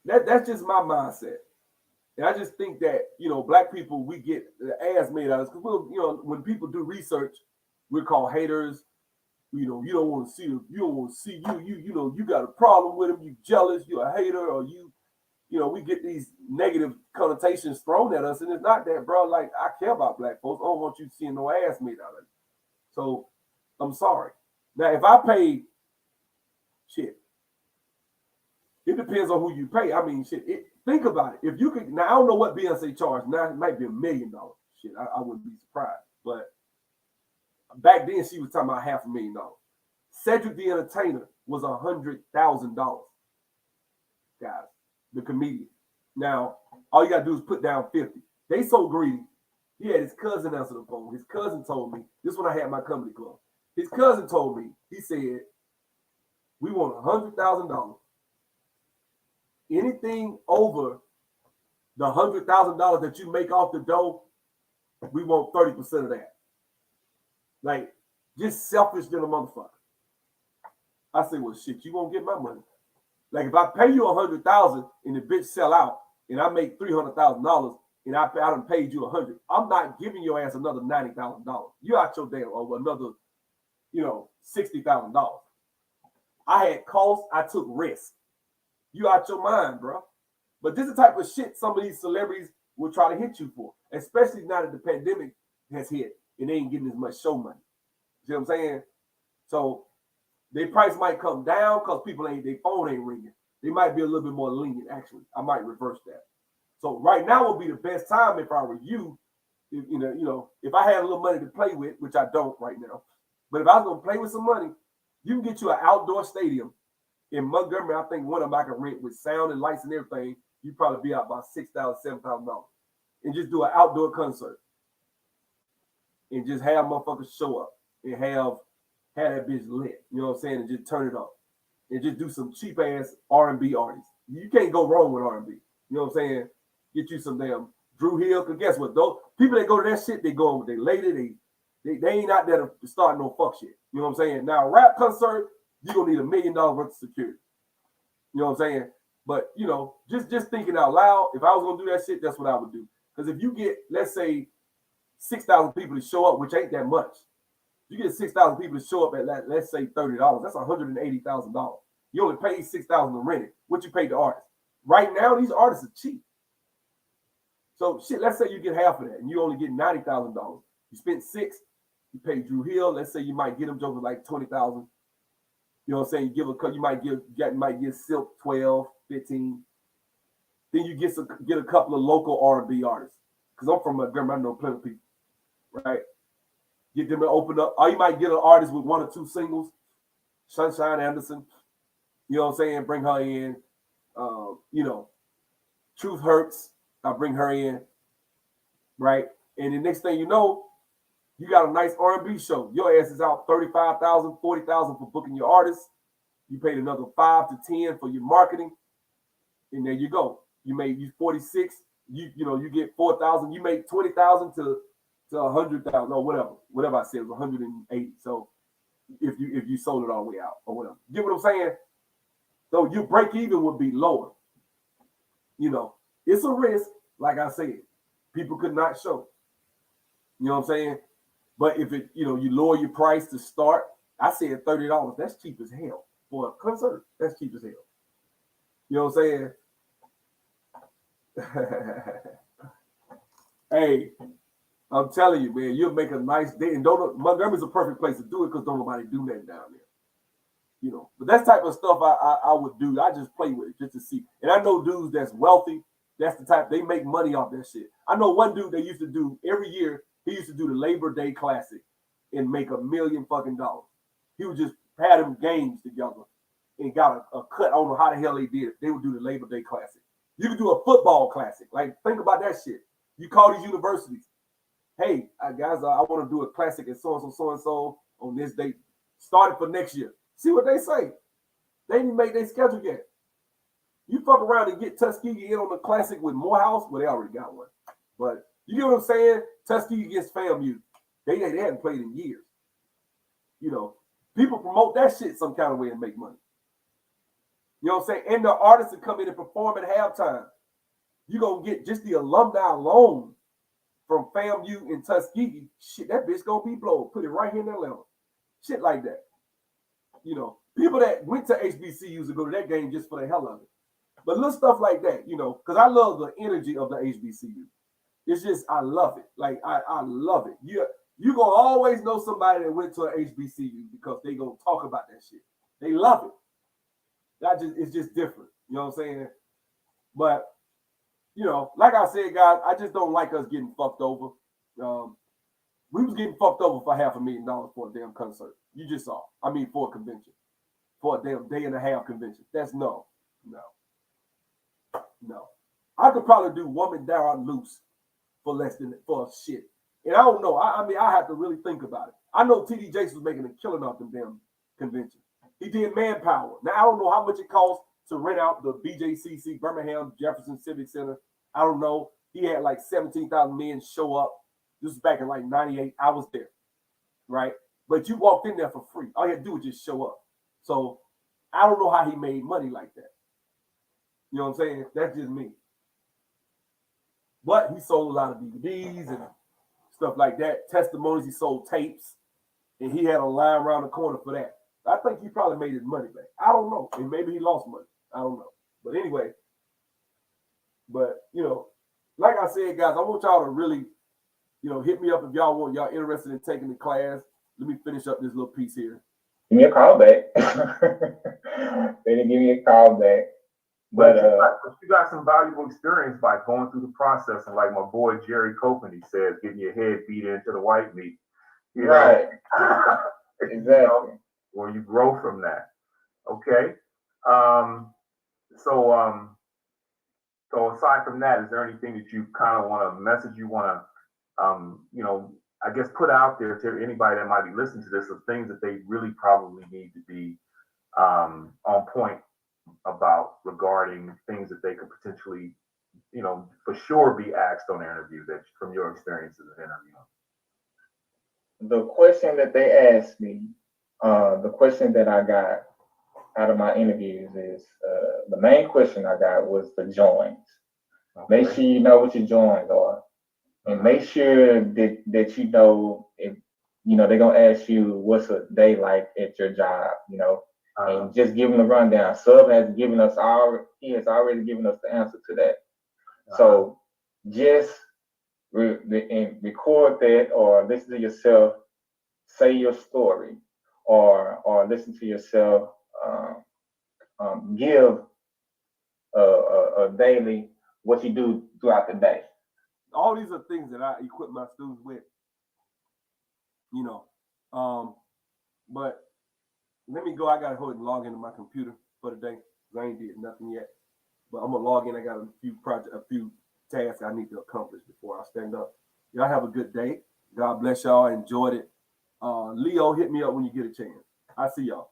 Speaker 2: that's just my mindset. And I just think that, black people, we get the ass made out of us. Because, when people do research, we're called haters. You don't want to see you. You got a problem with them. You jealous. You're a hater. Or we get these negative connotations thrown at us. And it's not that, bro. Like, I care about black folks. I don't want you seeing no ass made out of it. So, I'm sorry. Now, if I pay, shit, it depends on who you pay. I mean, shit, think about it. If you could, now I don't know what Beyonce charged. Now it might be $1 million. Shit, I wouldn't be surprised. But back then she was talking about $500,000. Cedric the Entertainer was $100,000. Guys, the comedian. Now, all you gotta do is put down 50. They so greedy. He had his cousin answer the phone. His cousin told me, this when I had my comedy club. His cousin told me, he said, we want $100,000. Anything over the $100,000 that you make off the dough, we want 30% of that. Like, just selfish than a motherfucker. I say, well, shit, you won't get my money. Like, if I pay you $100,000 and the bitch sell out and I make $300,000 and I done paid you $100,000, I'm not giving your ass another $90,000. You out your damn over another, $60,000. I had costs, I took risks. You out your mind, bro. But this is the type of shit some of these celebrities will try to hit you for, especially now that the pandemic has hit and they ain't getting as much show money. You know what I'm saying? So their price might come down because their phone ain't ringing. They might be a little bit more lenient, actually. I might reverse that. So right now would be the best time if I were you, if I had a little money to play with, which I don't right now. But if I was going to play with some money, you can get you an outdoor stadium in Montgomery. I think one of them I can rent with sound and lights and everything. You'd probably be out about $6,000, $7,000. And just do an outdoor concert. And just have motherfuckers show up and have that bitch lit. You know what I'm saying? And just turn it up. And just do some cheap ass R&B artists. You can't go wrong with R&B. You know what I'm saying? Get you some damn Drew Hill. Because guess what? Those people that go to that shit, they go with their lady. They ain't out there to start no fuck shit. You know what I'm saying? Now, a rap concert, you're going to need $1 million worth of security. You know what I'm saying? But, just thinking out loud, if I was going to do that shit, that's what I would do. Because if you get, let's say, 6,000 people to show up, which ain't that much. You get 6,000 people to show up at, let's say, $30. That's $180,000. You only paid $6,000 to rent it. What you paid the artist? Right now, these artists are cheap. So, shit, let's say you get half of that, and you only get $90,000. You spent $6,000. You pay Drew Hill. Let's say you might get him jokers like $20,000. You know what I'm saying? You might give Silk 12, 15. Then you get a couple of local R&B artists. Because I'm from Montgomery, I know plenty of people, right? Get them to open up. Or you might get an artist with 1 or 2 singles. Sunshine Anderson, you know what I'm saying? Bring her in. You know, Truth Hurts, I bring her in, right? And the next thing you know, you got a nice R&B show. Your ass is out $35,000, $40,000 for booking your artists. You paid another 5 to 10 for your marketing, and there you go. You made you 46. You get 4,000. You make 20,000 to 100,000 or whatever I said it was 180. So if you sold it all the way out or whatever, get what I'm saying? So your break even would be lower. You know, it's a risk, like I said. People could not show. You know what I'm saying? But if you lower your price to start, I said $30. That's cheap as hell for a concert. That's cheap as hell. You know what I'm saying? Hey, I'm telling you, man, you'll make a nice day. And Montgomery's a perfect place to do it because don't nobody do that down there. You know, but that type of stuff I would do. I just play with it just to see. And I know dudes that's wealthy. That's the type they make money off that shit. I know one dude they used to do every year. He used to do the Labor Day Classic and make $1 million fucking dollars. He would just had them games together and got a cut. I don't know how the hell they did it. They would do the Labor Day Classic. You could do a football classic. Like, think about that shit. You call these universities. Hey, guys, I want to do a classic at so-and-so on this date. Started for next year. See what they say. They didn't make their schedule yet. You fuck around and get Tuskegee in on the classic with Morehouse. Well, they already got one. But you get what I'm saying? Tuskegee against FAMU. They hadn't played in years. You know, people promote that shit some kind of way and make money. You know what I'm saying? And the artists that come in and perform at halftime. You're going to get just the alumni alone from FAMU and Tuskegee. Shit, that bitch going to be blown. Put it right here in Atlanta. Shit like that. You know, people that went to HBCUs to go to that game just for the hell of it. But little stuff like that, you know, because I love the energy of the HBCU. It's just, I love it. Like, I love it. You're going to always know somebody that went to an HBCU because they going to talk about that shit. They love it. It's just different. You know what I'm saying? But, you know, like I said, guys, I just don't like us getting fucked over. We was getting fucked over for $500,000 for a damn concert. You just saw. I mean, for a convention. For a damn day and a half convention. That's no. I could probably do Woman Down Loose for shit. And I don't know. I mean, I have to really think about it. I know TD Jakes was making a killing off them damn convention. He did Manpower. Now, I don't know how much it costs to rent out the BJCC, Birmingham Jefferson Civic Center. I don't know. He had like 17,000 men show up. This was back in like 98. I was there, right? But you walked in there for free. All you had to do was just show up. So I don't know how he made money like that. You know what I'm saying? That's just me. But he sold a lot of DVDs and stuff like that. Testimonies, he sold tapes. And he had a line around the corner for that. I think he probably made his money back. I don't know. And maybe he lost money. I don't know. But anyway, you know, like I said, guys, I want y'all to really, you know, hit me up if y'all interested in taking the class. Let me finish up this little piece here.
Speaker 20: Give me a call back. They didn't give me a call back. But
Speaker 19: you got some valuable experience by going through the process, and like my boy Jerry Copeland, he says, getting your head beat into the white meat. You
Speaker 20: right.
Speaker 19: Know?
Speaker 20: Exactly.
Speaker 19: You know, where you grow from that. Okay. So aside from that, is there anything that you kind of want to message you want to, you know, I guess put out there to anybody that might be listening to this of things that they really probably need to be on point about regarding things that they could potentially, you know, for sure be asked on their interview that from your experiences in interviewing?
Speaker 20: The question that they asked me, the question that I got out of my interviews is the main question I got was the joins. Okay. Make sure you know what your joins are, and make sure that you know if you know they're gonna ask you what's a day like at your job, you know, and just give them the rundown. Sub has given us he has already given us the answer to that. So just record that or listen to yourself say your story, or listen to yourself give a daily what you do throughout the day.
Speaker 2: All these are things that I equip my students with, you know. But let me go. I gotta go ahead and log into my computer for the day. I ain't did nothing yet, but I'm gonna log in. I got a few tasks I need to accomplish before I stand up. Y'all have a good day. God bless y'all. I enjoyed it. Leo, hit me up when you get a chance. I see y'all.